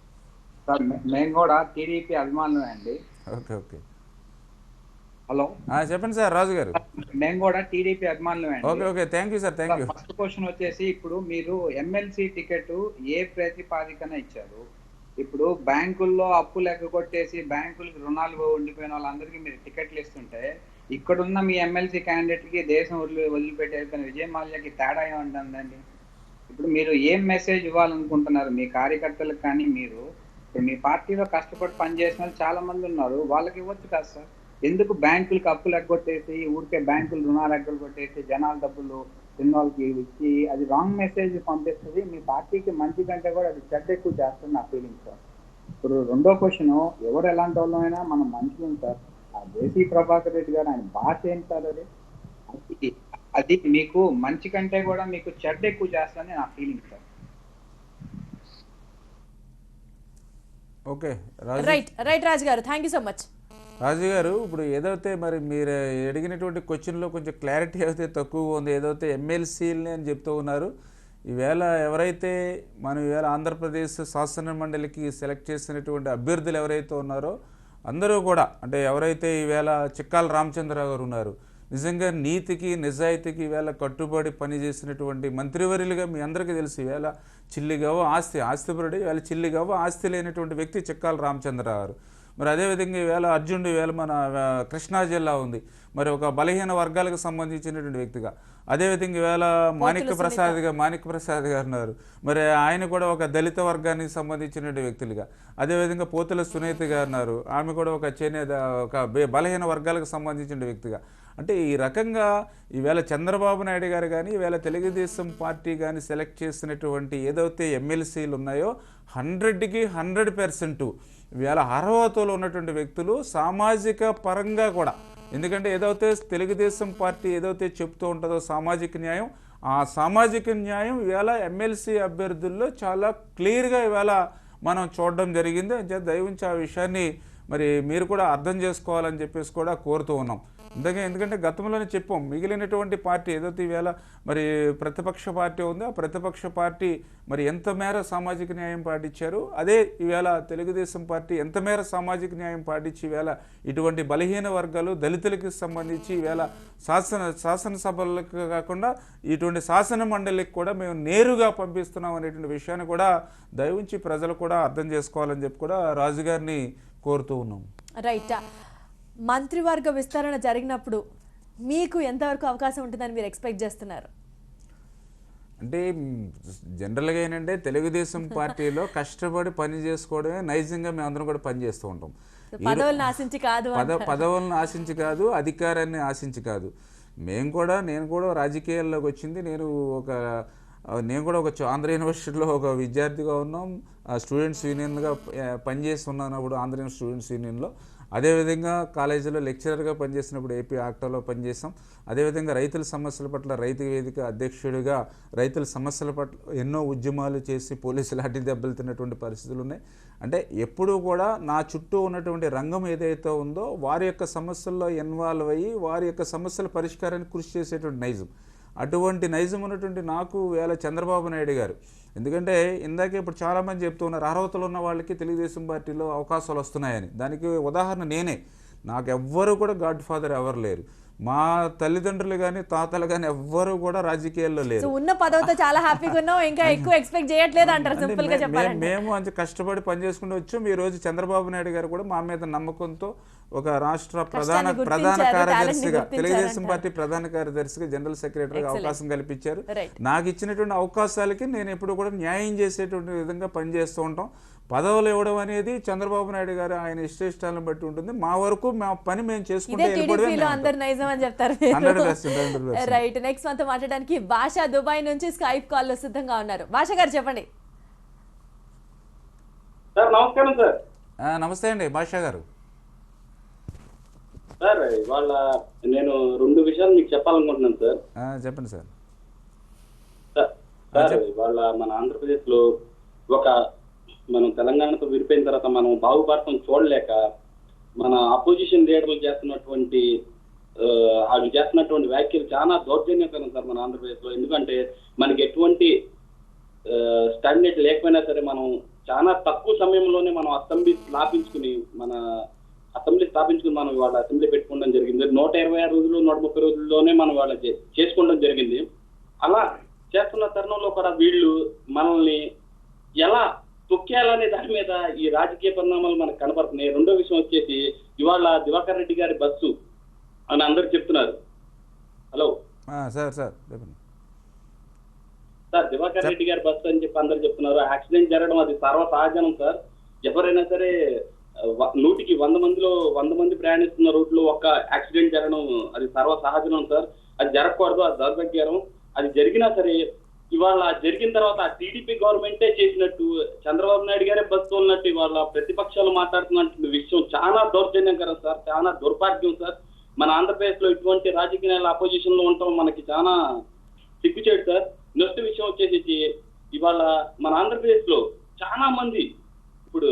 సార్ మేము కూడా టీడీపీ అభిమానులే అండి. Okay okay. హలో చెప్పండి సార్ రాజు గారు. మేము కూడా టీడీపీ అభిమానులే అండి. Okay okay, thank you sir, thank you. First question వచ్చేసి ఇప్పుడు మీరు ఎమ్మెల్సీ టికెట్ ఏ ప్రతిపాదికన ఇచ్చారు? ఇప్పుడు బ్యాంకుల్లో అప్పులు ఎగ్గొట్టేసి బ్యాంకులకి రుణాలు ఉండిపోయిన వాళ్ళందరికీ మీరు టికెట్లు ఇస్తుంటే ఇక్కడున్న మీ ఎమ్మెల్సీ క్యాండిడేట్ కి దేశం వదిలిపెట్టి వెళ్తున్న విజయ్ మాల్యాకి తేడా ఏముంటుందండి? ఇప్పుడు మీరు ఏం మెసేజ్ ఇవ్వాలనుకుంటున్నారు మీ కార్యకర్తలకు? కానీ మీరు ఇప్పుడు మీ పార్టీలో కష్టపడి పనిచేసిన వాళ్ళు చాలా మంది ఉన్నారు, వాళ్ళకి ఇవ్వచ్చు కదా సార్. ఎందుకు బ్యాంకులకి అప్పులు ఎగ్గొట్టేసి ఊరికే బ్యాంకులు రుణాలు ఎగ్గొట్టేసి జనాల డబ్బులు తిన్న వాళ్ళకి ఇచ్చి అది రాంగ్ మెసేజ్ పంపిస్తుంది. మీ పార్టీకి మంచి కంటే కూడా అది చెడ్డ ఎక్కువ చేస్తుంది నా ఫీలింగ్ సార్. ఇప్పుడు రెండో క్వశ్చన్, ఎవరు ఎలాంటి వాళ్ళమైనా మనం మనుషులు సార్. ఆ జేసీ ప్రభాకర్ రెడ్డి గారు ఆయన భాష ఏంటి సార్? అది మీకు మంచి కంటే కూడా మీకు చెడ్డ ఎక్కువ చేస్తుందని నా feeling sir. Okay right right Raju garu, thank you so much. Raju garu, ఇప్పుడు ఏదైతే మరి మీరు అడిగినటువంటి క్వశ్చన్లో కొంచెం క్లారిటీ అయితే తక్కువగా ఉంది. ఏదైతే ఎమ్మెల్సీలని అని చెప్తూ ఉన్నారు. ఈవేళ ఎవరైతే మనం ఈవేళ ఆంధ్రప్రదేశ్ శాసన మండలికి సెలెక్ట్ చేసినటువంటి అభ్యర్థులు ఎవరైతే ఉన్నారో అందరూ కూడా అంటే ఎవరైతే ఈవేళ చిక్కాల రామచంద్రరావు గారు ఉన్నారు, నిజంగా నీతికి నిజాయితీకి ఈవేళ కట్టుబడి పనిచేసినటువంటి మంత్రివర్యులుగా మీ అందరికీ తెలుసు. ఈవేళ చిల్లిగవ్వ ఆస్తిపరుడు, ఈవేళ చిల్లిగవ్వ ఆస్తి లేనటువంటి వ్యక్తి చిక్కాల రామచంద్రరావు గారు. మరి అదేవిధంగా ఈవేళ అర్జునుడు ఈవేళ మన కృష్ణా జిల్లా ఉంది, మరి ఒక బలహీన వర్గాలకు సంబంధించినటువంటి వ్యక్తిగా. అదేవిధంగా ఈవేళ మాణిక్య ప్రసాద్ గారు ఉన్నారు, మరి ఆయన కూడా ఒక దళిత వర్గానికి సంబంధించినటువంటి వ్యక్తులుగా. అదేవిధంగా పోతుల సునీత గారు ఉన్నారు, ఆమె కూడా ఒక ఒక బలహీన వర్గాలకు సంబంధించిన వ్యక్తిగా. అంటే ఈ రకంగా ఈవేళ చంద్రబాబు నాయుడు గారు కానీ ఈవేళ తెలుగుదేశం పార్టీ కానీ సెలెక్ట్ చేసినటువంటి ఏదైతే ఎమ్మెల్సీలు ఉన్నాయో 100కి 100% ఈవేళ అర్హతలో ఉన్నటువంటి వ్యక్తులు సామాజిక పరంగా కూడా. ఎందుకంటే ఏదైతే తెలుగుదేశం పార్టీ ఏదైతే చెప్తూ ఉంటుందో సామాజిక న్యాయం, ఆ సామాజిక న్యాయం ఈవేళ ఎమ్మెల్సీ అభ్యర్థుల్లో చాలా క్లియర్గా ఈవేళ మనం చూడడం జరిగింది. దయవుంచి ఆ విషయాన్ని మరి మీరు కూడా అర్థం చేసుకోవాలని చెప్పేసి కూడా కోరుతూ ఉన్నాం. ఎందుకంటే గతంలోనే చెప్పాం, మిగిలినటువంటి పార్టీ ఏదైతే ఈవేళ మరి ప్రతిపక్ష పార్టీ ఉందో ఆ ప్రతిపక్ష పార్టీ మరి ఎంత మేర సామాజిక న్యాయం పాటించారు, అదే ఈవేళ తెలుగుదేశం పార్టీ ఎంత మేర సామాజిక న్యాయం పాటించి ఈవేళ ఇటువంటి బలహీన వర్గాలు దళితులకి సంబంధించి ఈవేళ శాసనసభలకు కాకుండా ఇటువంటి శాసన మండలికి కూడా మేము నేరుగా పంపిస్తున్నాం అనేటువంటి విషయాన్ని కూడా దయవుంచి ప్రజలు కూడా అర్థం చేసుకోవాలని చెప్పి కూడా రాజుగారిని కోరుతూ ఉన్నాం. రైట్, మంత్రివర్గ విస్తరణ జరిగినప్పుడు మీకు ఎంతవరకు అవకాశం ఉంటుందని మీరు ఎక్స్పెక్ట్ చేస్తున్నారు? అంటే జనరల్గా ఏంటంటే తెలుగుదేశం పార్టీలో కష్టపడి పని చేసుకోవడమే నైజంగా మేము అందరం కూడా పని చేస్తూ ఉంటాం. పదవులను ఆశించి కాదు, పదవులను ఆశించి కాదు, అధికారాన్ని ఆశించి కాదు. నేను కూడా రాజకీయాల్లోకి వచ్చింది నేను కూడా ఒక ఆంధ్ర యూనివర్సిటీలో ఒక విద్యార్థిగా ఉన్నాం, స్టూడెంట్స్ యూనియన్గా పనిచేస్తున్నాను అప్పుడు ఆంధ్ర యూనివర్సిటీ స్టూడెంట్స్ యూనియన్లో. అదేవిధంగా కాలేజీలో లెక్చరర్గా పనిచేసినప్పుడు ఏపీ ఆక్టాలో పనిచేసాం. అదేవిధంగా రైతుల సమస్యల పట్ల రైతు వేదిక అధ్యక్షుడిగా రైతుల సమస్యల పట్ల ఎన్నో ఉద్యమాలు చేసి పోలీసులు అడ్డి దెబ్బలు తిన్నటువంటి పరిస్థితులు ఉన్నాయి. అంటే ఎప్పుడూ కూడా నా చుట్టూ ఉన్నటువంటి రంగం ఏదైతే ఉందో వారి యొక్క సమస్యల్లో ఇన్వాల్వ్ అయ్యి వారి యొక్క సమస్యల పరిష్కారానికి కృషి చేసేటువంటి నైజం, అటువంటి నైజం ఉన్నటువంటి నాకు వేళ చంద్రబాబు నాయుడు గారు, ఎందుకంటే ఇందాకే ఇప్పుడు చాలామంది చెప్తూ ఉన్నారు అర్హతలు ఉన్న వాళ్ళకి తెలుగుదేశం పార్టీలో అవకాశాలు వస్తున్నాయని. దానికి ఉదాహరణ నేనే. నాకు ఎవ్వరు కూడా గాడ్ ఫాదర్ ఎవరు లేరు. మా తల్లిదండ్రులు కానీ తాతలు కానీ ఎవ్వరు కూడా రాజకీయాల్లో లేరు. ఉన్న పదవితో చాలా హ్యాపీగా ఉన్నాం, ఇంకా ఎక్కువ ఎక్స్పెక్ట్ చేయట్లేదు అంటారు సింపుల్ గా చెప్పాలంటే. మేము అంత కష్టపడి పనిచేసుకుంటూ వచ్చాం. ఈ రోజు చంద్రబాబు నాయుడు గారు కూడా మా మీద నమ్మకంతో ఒక రాష్ట్ర ప్రధాన కార్యదర్శిగా తెలుగుదేశం పార్టీ ప్రధాన కార్యదర్శిగా జనరల్ సెక్రటరీగా అవకాశం కల్పించారు. నాకు ఇచ్చినటువంటి అవకాశాలకి నేను ఎప్పుడు కూడా న్యాయం చేసేటువంటి విధంగా పనిచేస్తూ ఉంటాం. పదవులు ఇవ్వడం అనేది చంద్రబాబు నాయుడు గారు ఆయన ఇష్టాలను బట్టి ఉంటుంది. మా వరకు మా పని మేము చేసుకుంటే రైట్. నెక్స్ట్ మనతో మాట్లాడడానికి భాష దుబాయ్ నుంచి స్కైప్ కాల్ లో సిద్ధంగా ఉన్నారు. భాష గారు చెప్పండి. నమస్కారం సార్. నమస్తే అండి భాష గారు. సార్ ఇవాళ నేను 2 విషయాలు మీకు చెప్పాలనుకుంటున్నాను సార్. చెప్పండి సార్. సార్ ఇవాళ మన ఆంధ్రప్రదేశ్ లో మనం తెలంగాణతో విడిపోయిన తర్వాత మనం బాగుపడటం చూడలేక మన అపోజిషన్ లీడర్లు చేస్తున్నటువంటి వ్యాఖ్యలు చాలా దౌర్జన్యకరం సార్ మన ఆంధ్రప్రదేశ్ లో. ఎందుకంటే మనకి ఎటువంటి స్టాండర్డ్ లేకపోయినా సరే మనం చాలా తక్కువ సమయంలోనే మనం అసెంబ్లీ స్థాపించుకుని మనం వాళ్ళ అసెంబ్లీ పెట్టుకోవడం జరిగింది. 126 రోజులు 130 రోజుల్లోనే మనం వాళ్ళ చేసుకోవడం జరిగింది. అలా చేస్తున్న తరుణంలో కూడా వీళ్ళు మనల్ని ఎలా తొక్కేయాలనే దాని మీద ఈ రాజకీయ పరిణామాలు మనకు కనపడుతున్నాయి. రెండో విషయం వచ్చేసి ఇవాళ దివాకర్ రెడ్డి గారి బస్సు అని అందరు చెప్తున్నారు. హలో సార్, దివాకర్ రెడ్డి గారి బస్సు అని చెప్పి అందరు చెప్తున్నారు. యాక్సిడెంట్ జరగడం అది సర్వసహజనం సార్. ఎవరైనా సరే 100కి 100 మంది ప్రయాణిస్తున్న రూట్ లో ఒక యాక్సిడెంట్ జరగడం అది సర్వసహజనం సార్. అది జరగకూడదు, అది దౌర్భాగ్యం. అది జరిగినా సరే ఇవాళ జరిగిన తర్వాత టీడీపీ గవర్నమెంటే చేసినట్టు చంద్రబాబు నాయుడు గారే బస్సు ఉన్నట్టు ఇవాళ ప్రతిపక్షాలు మాట్లాడుతున్న విషయం చాలా దౌర్జన్యకరం సార్, చాలా దుర్భాగ్యం సార్. మన ఆంధ్రప్రదేశ్ లో ఇటువంటి రాజకీయ అపోజిషన్ లో ఉండటం మనకి చాలా సిగ్గుచేటు సార్. నెక్స్ట్ విషయం వచ్చేసి ఇవాళ మన ఆంధ్రప్రదేశ్ లో చాలా మంది ఇప్పుడు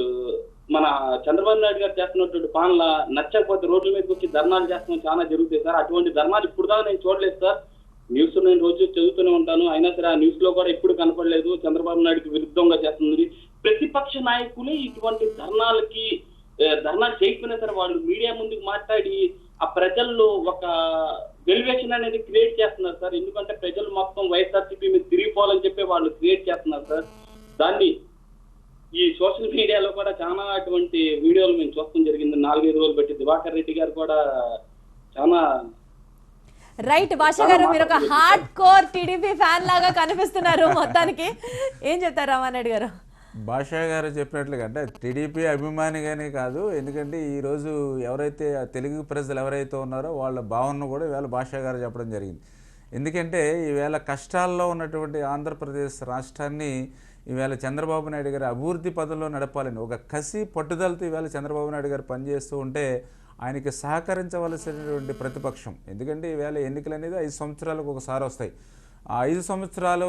మన చంద్రబాబు నాయుడు గారు చేస్తున్నటువంటి పాలన నచ్చకపోతే రోడ్ల మీదకి వచ్చి ధర్నాలు చేస్తాం చాలా జరుగుతాయి సార్. అటువంటి ధర్నాలు ఇప్పుడు దాకా నేను చూడలేదు సార్. న్యూస్ నేను రోజు చదువుతూనే ఉంటాను, అయినా సరే ఆ న్యూస్ లో కూడా ఎప్పుడు కనపడలేదు చంద్రబాబు నాయుడుకి విరుద్ధంగా చేస్తుంది. ప్రతిపక్ష నాయకులే ఇటువంటి ధర్నాలు చేయకపోయినా సరే వాళ్ళు మీడియా ముందుకు మాట్లాడి ఆ ప్రజల్లో ఒక వెల్యువేషన్ అనేది క్రియేట్ చేస్తున్నారు సార్. ఎందుకంటే ప్రజలు మొత్తం వైఎస్ఆర్సీపీ మీద తిరిగిపోవాలని చెప్పి వాళ్ళు క్రియేట్ చేస్తున్నారు సార్. దాన్ని ఈ సోషల్ మీడియాలో కూడా చాలా అటువంటి వీడియోలు మేము చూడటం జరిగింది. 4-5 రోజులు బట్టి దివాకర్ రెడ్డి గారు కూడా చాలా రైట్. భాష గారు, మీరు ఒక హార్డ్ కోర్ టీడీపీ ఫ్యాన్ లాగా కనిపిస్తున్నారు. మొత్తానికి ఏం చెప్తారు రామారెడ్డి గారు? భాష గారు చెప్పినట్లుగా అంటే టీడీపీ అభిమానిగానే కాదు, ఎందుకంటే ఈరోజు ఎవరైతే తెలుగు ప్రజలు ఎవరైతే ఉన్నారో వాళ్ళ భావనను కూడా ఈవేళ భాష గారు చెప్పడం జరిగింది. ఎందుకంటే ఈవేళ కష్టాల్లో ఉన్నటువంటి ఆంధ్రప్రదేశ్ రాష్ట్రాన్ని ఈవేళ చంద్రబాబు నాయుడు గారు అభివృద్ధి పదంలో నడపాలని ఒక కసి పట్టుదలతో ఈవేళ చంద్రబాబు నాయుడు గారు పనిచేస్తూ ఉంటే ఆయనకి సహకరించవలసినటువంటి ప్రతిపక్షం, ఎందుకంటే ఈవేళ ఎన్నికలు అనేది 5 సంవత్సరాలకు ఒకసారి వస్తాయి. ఆ 5 సంవత్సరాలు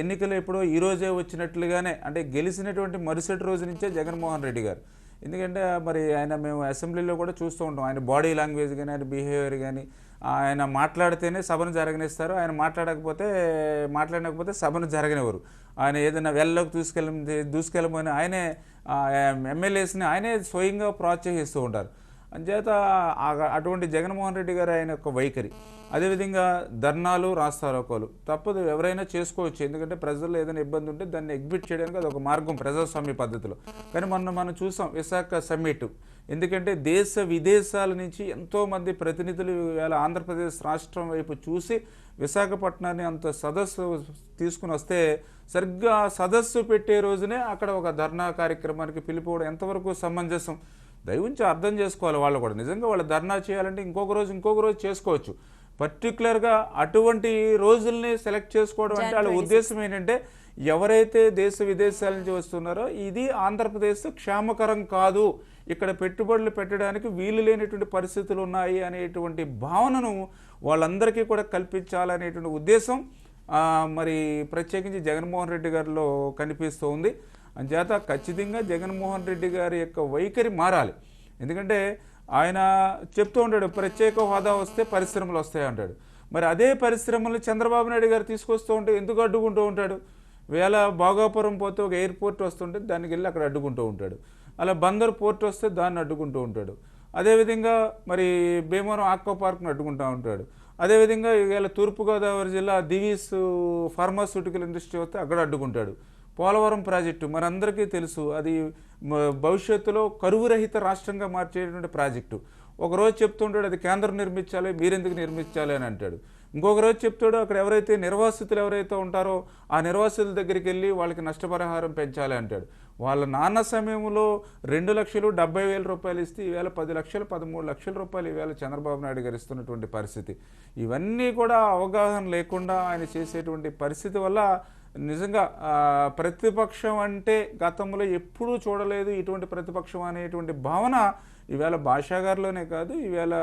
ఎన్నికలు ఎప్పుడో ఈరోజే వచ్చినట్లుగానే అంటే గెలిచినటువంటి మరుసటి రోజు నుంచే జగన్మోహన్ రెడ్డి గారు, ఎందుకంటే మరి ఆయన మేము అసెంబ్లీలో కూడా చూస్తూ ఉంటాం ఆయన బాడీ లాంగ్వేజ్ కానీ ఆయన బిహేవియర్ కానీ ఆయన మాట్లాడితేనే సభను జరగనిస్తారు, ఆయన మాట్లాడకపోతే సభను జరగనివ్వరు. ఆయన ఏదైనా వెల్లోకి దూసుకెళ్ళమని ఆయనే ఎమ్మెల్యేస్ని ఆయనే స్వయంగా ప్రోత్సహిస్తూ ఉంటారు. అంచేత అటువంటి జగన్మోహన్ రెడ్డి గారు ఆయన యొక్క వైఖరి, అదేవిధంగా ధర్నాలు రాస్తారోకోలు తప్పదు, ఎవరైనా చేసుకోవచ్చు. ఎందుకంటే ప్రజల్లో ఏదైనా ఇబ్బంది ఉంటే దాన్ని ఎగ్జిబిట్ చేయడానికి అది ఒక మార్గం ప్రజాస్వామ్య పద్ధతిలో. కానీ మనం చూసాం విశాఖ సమ్మిట్, ఎందుకంటే దేశ విదేశాల నుంచి ఎంతోమంది ప్రతినిధులు ఇవాళ ఆంధ్రప్రదేశ్ రాష్ట్రం వైపు చూసి విశాఖపట్నాన్ని అంత సదస్సు తీసుకుని వస్తే సరిగ్గా సదస్సు పెట్టే రోజునే అక్కడ ఒక ధర్నా కార్యక్రమానికి పిలిపోవడం ఎంతవరకు సమంజసం? దయవుంచి అర్థం చేసుకోవాలి. వాళ్ళు కూడా నిజంగా వాళ్ళు ధర్నా చేయాలంటే ఇంకొక రోజు చేసుకోవచ్చు. పర్టికులర్గా అటువంటి రోజుల్ని సెలెక్ట్ చేసుకోవడం అంటే వాళ్ళ ఉద్దేశం ఏంటంటే ఎవరైతే దేశ విదేశాల నుంచి వస్తున్నారో ఇది ఆంధ్రప్రదేశ్ క్షేమకరం కాదు, ఇక్కడ పెట్టుబడులు పెట్టడానికి వీలు లేనటువంటి పరిస్థితులు ఉన్నాయి అనేటువంటి భావనను వాళ్ళందరికీ కూడా కల్పించాలనేటువంటి ఉద్దేశం మరి ప్రత్యేకించి జగన్మోహన్ రెడ్డి గారిలో కనిపిస్తూ ఉంది. అంచేత ఖచ్చితంగా జగన్మోహన్ రెడ్డి గారి యొక్క వైఖరి మారాలి. ఎందుకంటే ఆయన చెప్తూ ఉంటాడు ప్రత్యేక హోదా వస్తే పరిశ్రమలు వస్తాయి అంటాడు. మరి అదే పరిశ్రమలు చంద్రబాబు నాయుడు గారు తీసుకొస్తూ ఉంటే ఎందుకు అడ్డుకుంటూ ఉంటాడు? వేళ భోగాపురం పోతే ఒక ఎయిర్పోర్ట్ వస్తుంటే దానికి వెళ్ళి అక్కడ అడ్డుకుంటూ ఉంటాడు. అలా బందర్ పోర్ట్ వస్తే దాన్ని అడ్డుకుంటూ ఉంటాడు. అదేవిధంగా మరి భీమవరం ఆక్వా పార్క్ను అడ్డుకుంటూ ఉంటాడు. అదేవిధంగా ఇవాళ తూర్పుగోదావరి జిల్లా దివీస్ ఫార్మాస్యూటికల్ ఇండస్ట్రీ వస్తే అక్కడ అడ్డుకుంటాడు. పోలవరం ప్రాజెక్టు మనందరికీ తెలుసు, అది భవిష్యత్తులో కరువు రహిత రాష్ట్రంగా మార్చేటువంటి ప్రాజెక్టు. ఒకరోజు చెప్తుంటాడు అది కేంద్రం నిర్మించాలి, మీరెందుకు నిర్మించాలి అని అంటాడు. ఇంకొక రోజు చెప్తాడు అక్కడ ఎవరైతే నిర్వాసితులు ఎవరైతే ఉంటారో ఆ నిర్వాసితుల దగ్గరికి వెళ్ళి వాళ్ళకి నష్టపరిహారం పెంచాలి అంటాడు. వాళ్ళ నాన్న సమయంలో 2,70,000 రూపాయలు ఇస్తే ఈవేళ 10 లక్షలు 13 లక్షల రూపాయలు ఈవేళ చంద్రబాబు నాయుడు గారు ఇస్తున్నటువంటి పరిస్థితి. ఇవన్నీ కూడా అవగాహన లేకుండా ఆయన చేసేటువంటి పరిస్థితి వల్ల నిజంగా ప్రతిపక్షం అంటే గతంలో ఎప్పుడూ చూడలేదు ఇటువంటి ప్రతిపక్షం అనేటువంటి భావన ఈవేళ భాషా గారిలోనే కాదు ఈవేళ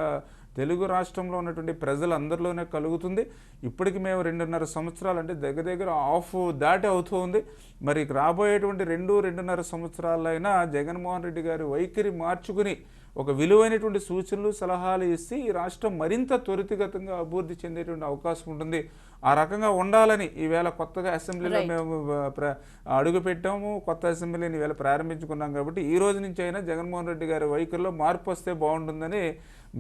తెలుగు రాష్ట్రంలో ఉన్నటువంటి ప్రజలందరిలోనే కలుగుతుంది. ఇప్పటికి మేము 2.5 సంవత్సరాలు అంటే దగ్గర హాఫ్ దాటి అవుతూ ఉంది. మరి రాబోయేటువంటి 2-2.5 సంవత్సరాలైనా జగన్మోహన్ రెడ్డి గారి వైఖరి మార్చుకుని ఒక విలువైనటువంటి సూచనలు సలహాలు ఇస్తే ఈ రాష్ట్రం మరింత త్వరితగతంగా అభివృద్ధి చెందేటువంటి అవకాశం ఉంటుంది. ఆ రకంగా ఉండాలని ఈవేళ కొత్తగా అసెంబ్లీలో మేము అడుగు పెట్టాము, కొత్త అసెంబ్లీని ఈవేళ ప్రారంభించుకున్నాం. కాబట్టి ఈ రోజు నుంచి అయినా జగన్మోహన్ రెడ్డి గారి వైఖరిలో మార్పు వస్తే బాగుంటుందని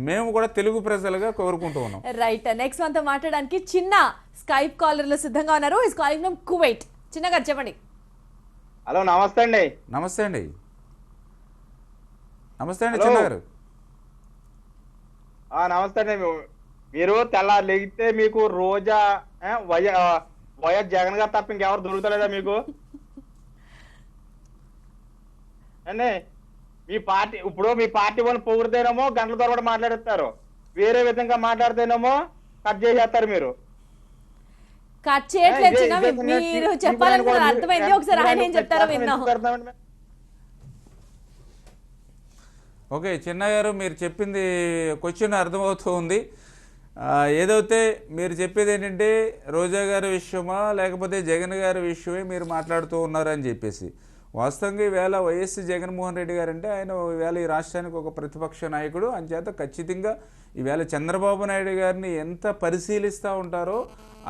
మేము కూడా తెలుగు ప్రజలుగా కోరుకుంటూ ఉన్నాం. రైట్, నెక్స్ట్ మనతో మాట్లాడడానికి చిన్న స్కైప్ కాలర్లు సిద్ధంగా ఉన్నారు. Is calling from Kuwait. చిన్న గారు చెప్పండి. హలో, నమస్తే అండి. నమస్తే అండి. నమస్తే అండి చిన్న గారు. నమస్తే అండి. మీరు తెల్లారు లెగితే మీకు రోజా వైఎస్ జగన్ గారు తప్ప ఇంకెవరు దొరుకుతలేదా మీకు అండి? మీ పార్టీ ఇప్పుడు మీ పార్టీ వాళ్ళు పొగిడితేనేమో గంటల తరబడి మాట్లాడేస్తారు, వేరే విధంగా మాట్లాడితేనేమో కట్ చేసేస్తారు. మీరు కట్ చేయట్లేదు, మీరు చెప్పాలనుకున్నారు అర్థమైంది. ఒకసారి ఆయన ఏం చెప్తారో విన్నాం. ఓకే చిన్న గారు, మీరు చెప్పింది క్వశ్చన్ అర్థమవుతూ ఉంది. ఏదైతే మీరు చెప్పేది ఏంటంటే రోజా గారి విషయమా లేకపోతే జగన్ గారి విషయమే మీరు మాట్లాడుతూ ఉన్నారని చెప్పేసి. వాస్తవంగా ఈవేళ వైఎస్ జగన్మోహన్ రెడ్డి గారు అంటే ఆయన ఈవేళ ఈ రాష్ట్రానికి ఒక ప్రతిపక్ష నాయకుడు. అంచేత ఖచ్చితంగా ఈవేళ చంద్రబాబు నాయుడు గారిని ఎంత పరిశీలిస్తూ ఉంటారో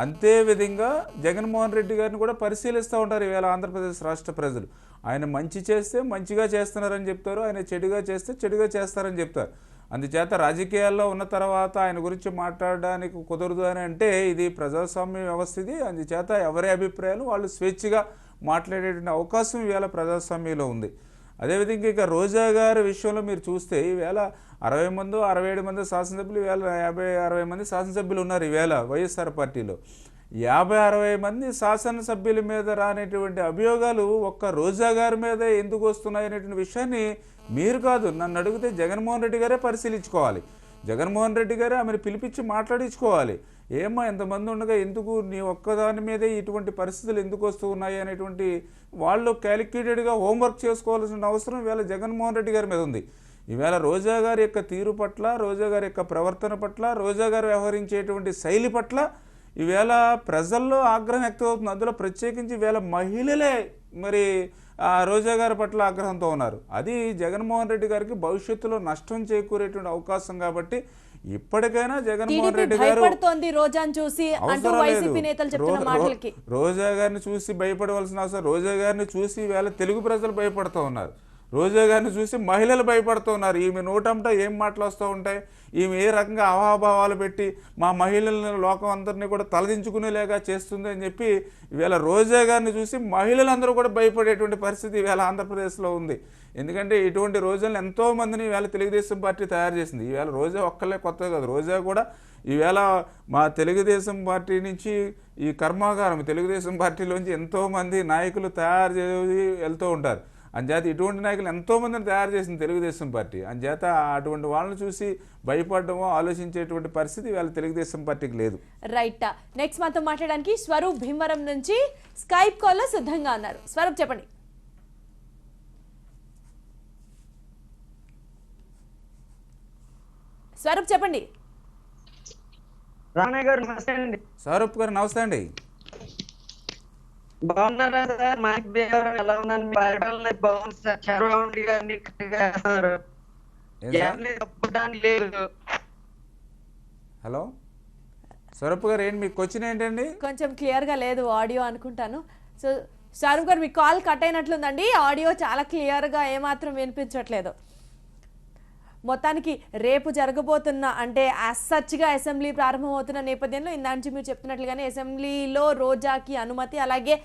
అంతే విధంగా జగన్మోహన్ రెడ్డి గారిని కూడా పరిశీలిస్తూ ఉంటారు ఈవేళ ఆంధ్రప్రదేశ్ రాష్ట్ర ప్రజలు. ఆయన మంచి చేస్తే మంచిగా చేస్తున్నారని చెప్తారు, ఆయన చెడుగా చేస్తే చెడుగా చేస్తారని చెప్తారు. అందుచేత రాజకీయాల్లో ఉన్న తర్వాత ఆయన గురించి మాట్లాడడానికి కుదరదు అని అంటే ఇది ప్రజాస్వామ్య వ్యవస్థ. ఇది అందుచేత ఎవరి అభిప్రాయాలు వాళ్ళు స్వేచ్ఛగా మాట్లాడేటువంటి అవకాశం ఈవేళ ప్రజాస్వామ్యంలో ఉంది. అదేవిధంగా ఇక రోజా గారి విషయంలో మీరు చూస్తే ఈవేళ 60 మంది 67 మంది శాసనసభ్యులు, ఈవేళ 50-60 మంది శాసనసభ్యులు ఉన్నారు ఈవేళ వైఎస్ఆర్ పార్టీలో. 50-60 మంది శాసనసభ్యుల మీద రానేటువంటి అభియోగాలు ఒక్క రోజా గారి మీద ఎందుకు వస్తున్నాయి అనేటువంటి విషయాన్ని మీరు కాదు నన్ను అడిగితే జగన్మోహన్ రెడ్డి గారే పరిశీలించుకోవాలి. జగన్మోహన్ రెడ్డి గారే ఆమెను పిలిపించి మాట్లాడించుకోవాలి. ఏమో ఎంతమంది ఉండగా ఎందుకు నీ ఒక్కదాని మీదే ఇటువంటి పరిస్థితులు ఎందుకు వస్తూ ఉన్నాయి అనేటువంటి వాళ్ళు క్యాలిక్యులేటెడ్గా హోంవర్క్ చేసుకోవాల్సిన అవసరం ఈవేళ జగన్మోహన్ రెడ్డి గారి మీద ఉంది. ఈవేళ రోజా గారి యొక్క తీరు పట్ల, రోజా గారి యొక్క ప్రవర్తన పట్ల, రోజా గారు వ్యవహరించేటువంటి శైలి పట్ల ఈవేళ ప్రజల్లో ఆగ్రహం వ్యక్తమవుతుంది. అందులో ప్రత్యేకించి ఈవేళ మహిళలే మరి రోజా గారి పట్ల ఆగ్రహంతో ఉన్నారు. అది జగన్మోహన్ రెడ్డి గారికి భవిష్యత్తులో నష్టం చేకూరేటువంటి అవకాశం. కాబట్టి ఇప్పటికైనా జగన్మోహన్ రెడ్డి గారు రోజా గారిని చూసి భయపడవలసిన అవసరం, రోజా గారిని చూసి ఈవేళ తెలుగు ప్రజలు భయపడుతూ ఉన్నారు. రోజా గారిని చూసి మహిళలు భయపడుతూ ఉన్నారు. ఈమె నోటంట ఏం మాటలు వస్తూ ఉంటాయి, ఈమె ఏ రకంగా అహాభావాలు పెట్టి మా మహిళలను లోకం అందరినీ కూడా తలదించుకునేలాగా చేస్తుంది అని చెప్పి ఈవేళ రోజా గారిని చూసి మహిళలందరూ కూడా భయపడేటువంటి పరిస్థితి ఈవేళ ఆంధ్రప్రదేశ్లో ఉంది. ఎందుకంటే ఇటువంటి రోజులను ఎంతోమందిని ఈవేళ తెలుగుదేశం పార్టీ తయారు చేసింది. ఈవేళ రోజా ఒక్కలే కొత్తగా కాదు, రోజా కూడా ఈవేళ మా తెలుగుదేశం పార్టీ నుంచి ఈ కర్మాగారం తెలుగుదేశం పార్టీలోంచి ఎంతోమంది నాయకులు తయారు చేసి వెళ్తూ ఉంటారు. అంచేత ఇటువంటి నాయకులు ఎంతోమందిని తయారు చేసింది తెలుగుదేశం పార్టీ. అంచేత అటువంటి వాళ్ళని చూసి భయపడడమో ఆలోచించేటువంటి పరిస్థితి ఇవాళ తెలుగుదేశం పార్టీకి లేదు. రైట్. నెక్స్ట్ మనతో మాట్లాడడానికి స్వరూప్ భీమవరం నుంచి స్కైప్ కాల్లో సిద్ధంగా ఉన్నారు. స్వరూప్ చెప్పండి. స్వరూప్ చెప్పండి. రామయ్య గారు నమస్తే అండి. స్వరూప్ గారు నమస్తే అండి. బాగున్నారా సార్? మైక్ బిహేవియర్ ఎలా ఉందండి? పరిపాలన బాగుంది సార్. చంద్రబాబు గారిని కరెక్ట్గా చేస్తున్నారు. ఎవరిని తప్పడానికి లేదు. హలో స్వరూప్ గారు, ఏంటి మీకు క్వశ్చన్ ఏంటండి? కొంచెం క్లియర్గా లేదు ఆడియో అనుకుంటాను. సో స్వరూప్ గారు మీ కాల్ కట్ అయినట్లుందండి. ఆడియో చాలా క్లియర్గా ఏమాత్రం వినిపించట్లేదు. మొత్తానికి రేపు జరగబోతున్న అంటే సచ్గా అసెంబ్లీ ప్రారంభమవుతున్న నేపథ్యంలో ఇందాక మీరు చెప్తున్నట్లుగానే అసెంబ్లీలో రోజాకి అనుమతి, అలాగే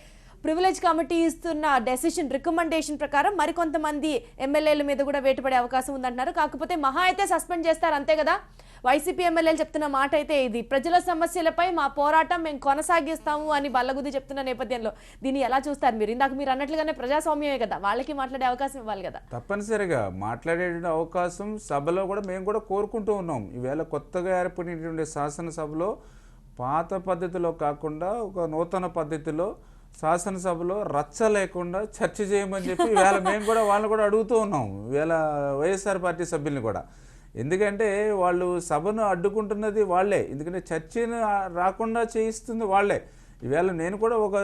ప్రివిలేజ్ కమిటీ ఇస్తున్న డెసిషన్ రికమెండేషన్ ప్రకారం మరికొంతమంది ఎమ్మెల్యేల మీద కూడా వేటుపడే అవకాశం ఉందంటున్నారు. కాకపోతే మహా అయితే సస్పెండ్ చేస్తారు అంతే కదా. వైసీపీ ఎమ్మెల్యేలు చెప్తున్న మాట అయితే ఇది. ప్రజల సమస్యలపై మా పోరాటం మేము కొనసాగిస్తాము అని బల్లగుద్ది చెప్తున్న నేపథ్యంలో దీన్ని ఎలా చూస్తారు మీరు? ఇందాక మీరు అన్నట్లుగానే ప్రజాస్వామ్యమే కదా, వాళ్ళకి మాట్లాడే అవకాశం ఇవ్వాలి కదా. తప్పనిసరిగా మాట్లాడే అవకాశం సభలో కూడా మేము కూడా కోరుకుంటూ ఉన్నాం. ఈవేళ కొత్తగా ఏర్పడినటువంటి శాసనసభలో పాత పద్ధతిలో కాకుండా ఒక నూతన పద్ధతిలో శాసనసభలో రచ్చ లేకుండా చర్చ చేయమని చెప్పి ఈవేళ మేము కూడా వాళ్ళని కూడా అడుగుతూ ఉన్నాం. ఈవేళ వైఎస్ఆర్ పార్టీ సభ్యుల్ని కూడా. ఎందుకంటే వాళ్ళు సభను అడ్డుకుంటున్నది వాళ్ళే, ఎందుకంటే చర్చను రాకుండా చేయిస్తుంది వాళ్ళే. ఈవేళ నేను కూడా ఒక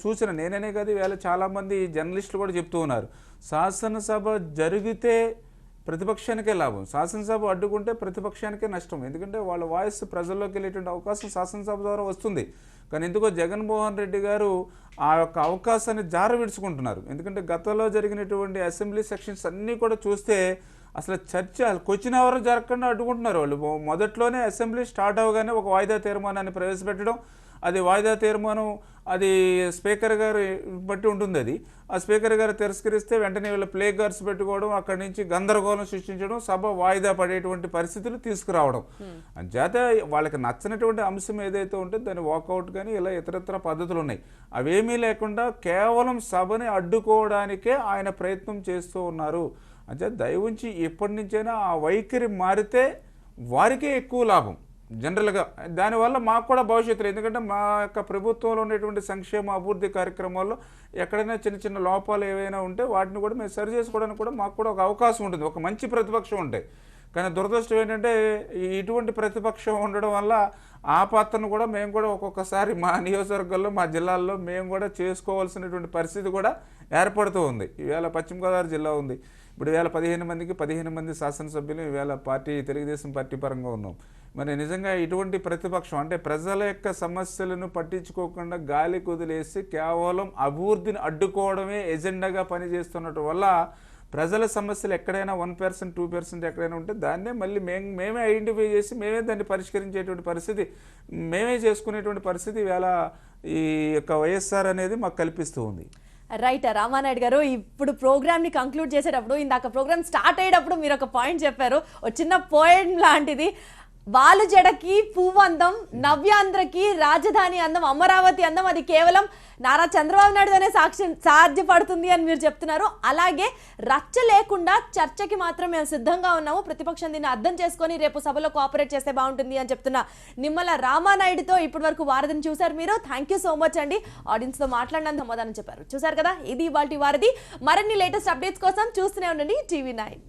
సూచన, నేననే కాదు ఈవేళ చాలామంది జర్నలిస్టులు కూడా చెప్తూ ఉన్నారు, శాసనసభ జరిగితే ప్రతిపక్షానికే లాభం, శాసనసభ అడ్డుకుంటే ప్రతిపక్షానికే నష్టం. ఎందుకంటే వాళ్ళ వాయిస్ ప్రజల్లోకి వెళ్ళేటువంటి అవకాశం శాసనసభ ద్వారా వస్తుంది. కానీ ఎందుకో జగన్మోహన్ రెడ్డి గారు ఆ యొక్క అవకాశాన్ని జార విడుచుకుంటున్నారు. ఎందుకంటే గతంలో జరిగినటువంటి అసెంబ్లీ సెక్షన్స్ అన్నీ కూడా చూస్తే అసలు చర్చ క్వశ్చన్ అవర్ జరగకుండా అడ్డుకుంటున్నారు వాళ్ళు. మొదట్లోనే అసెంబ్లీ స్టార్ట్ అవ్వగానే ఒక వాయిదా తీర్మానాన్ని ప్రవేశపెట్టడం, అది వాయిదా తీర్మానం అది స్పీకర్ గారు బట్టి ఉంటుంది. అది ఆ స్పీకర్ గారు తిరస్కరిస్తే వెంటనే వీళ్ళు ప్లే గార్డ్స్ పెట్టుకోవడం, అక్కడి నుంచి గందరగోళం సృష్టించడం, సభ వాయిదా పడేటువంటి పరిస్థితులు తీసుకురావడం. అంచేత వాళ్ళకి నచ్చినటువంటి అంశం ఏదైతే ఉంటే దాన్ని వాకౌట్ కానీ ఇలా ఇతరత్ర పద్ధతులు ఉన్నాయి. అవేమీ లేకుండా కేవలం సభని అడ్డుకోవడానికే ఆయన ప్రయత్నం చేస్తూ ఉన్నారు. అంటే దయవుంచి ఎప్పటి నుంచైనా ఆ వైఖరి మారితే వారికే ఎక్కువ లాభం జనరల్గా. దానివల్ల మాకు కూడా భవిష్యత్తులో, ఎందుకంటే మా యొక్క ప్రభుత్వంలో ఉండేటువంటి సంక్షేమ అభివృద్ధి కార్యక్రమాల్లో ఎక్కడైనా చిన్న చిన్న లోపాలు ఏవైనా ఉంటే వాటిని కూడా మేము సరి చేసుకోవడానికి కూడా మాకు కూడా ఒక అవకాశం ఉంటుంది, ఒక మంచి ప్రతిపక్షం ఉంటాయి. కానీ దురదృష్టం ఏంటంటే ఇటువంటి ప్రతిపక్షం ఉండడం వల్ల ఆ పాత్రను కూడా మేము కూడా ఒక్కొక్కసారి మా నియోజకవర్గాల్లో మా జిల్లాల్లో మేము కూడా చేసుకోవాల్సినటువంటి పరిస్థితి కూడా ఏర్పడుతూ ఉంది. ఈవేళ పశ్చిమ గోదావరి జిల్లా ఉంది. ఇప్పుడు ఈవేళ 15 మంది శాసనసభ్యులు ఈవేళ పార్టీ తెలుగుదేశం పార్టీ పరంగా ఉన్నాం. మరి నిజంగా ఇటువంటి ప్రతిపక్షం అంటే ప్రజల యొక్క సమస్యలను పట్టించుకోకుండా గాలి కుదిలేసి కేవలం అభివృద్ధిని అడ్డుకోవడమే ఎజెండాగా పనిచేస్తున్నట్టు వల్ల ప్రజల సమస్యలు ఎక్కడైనా 1%, 2% ఎక్కడైనా ఉంటే దాన్నే మళ్ళీ మేమే ఐడెంటిఫై చేసి మేమే దాన్ని పరిష్కరించేటువంటి పరిస్థితి, మేమే చేసుకునేటువంటి పరిస్థితి ఈవేళ ఈ యొక్క వైఎస్ఆర్ అనేది మాకు కల్పిస్తూ ఉంది. రైట్. రామానాయుడు గారు, ఇప్పుడు ప్రోగ్రామ్ని కంక్లూడ్ చేసేటప్పుడు ఇందాక ప్రోగ్రామ్ స్టార్ట్ అయ్యేటప్పుడు మీరు ఒక పాయింట్ చెప్పారు, ఒక చిన్న పోయిం లాంటిది. వాలు జడకి పువ్వు అందం, నవ్యాంధ్రకి రాజధాని అందం, అమరావతి అందం అది కేవలం నారా చంద్రబాబు నాయుడుతోనే సాధ్యపడుతుంది అని మీరు చెప్తున్నారు. అలాగే రచ్చ లేకుండా చర్చకి మాత్రం మేము సిద్ధంగా ఉన్నాము, ప్రతిపక్షం దీన్ని అర్థం చేసుకొని రేపు సభలో కోఆపరేట్ చేస్తే బాగుంటుంది అని చెప్తున్న నిమ్మల రామానాయుడుతో ఇప్పటి వరకు వారధిని చూశారు మీరు. థ్యాంక్ యూ సో మచ్ అండి. ఆడియన్స్తో మాట్లాడినందుకు సమాధానం చెప్పారు. చూశారు కదా, ఇది ఇవాల్టి వారధి. మరిన్ని లేటెస్ట్ అప్డేట్స్ కోసం చూస్తూనే ఉండండి TV9.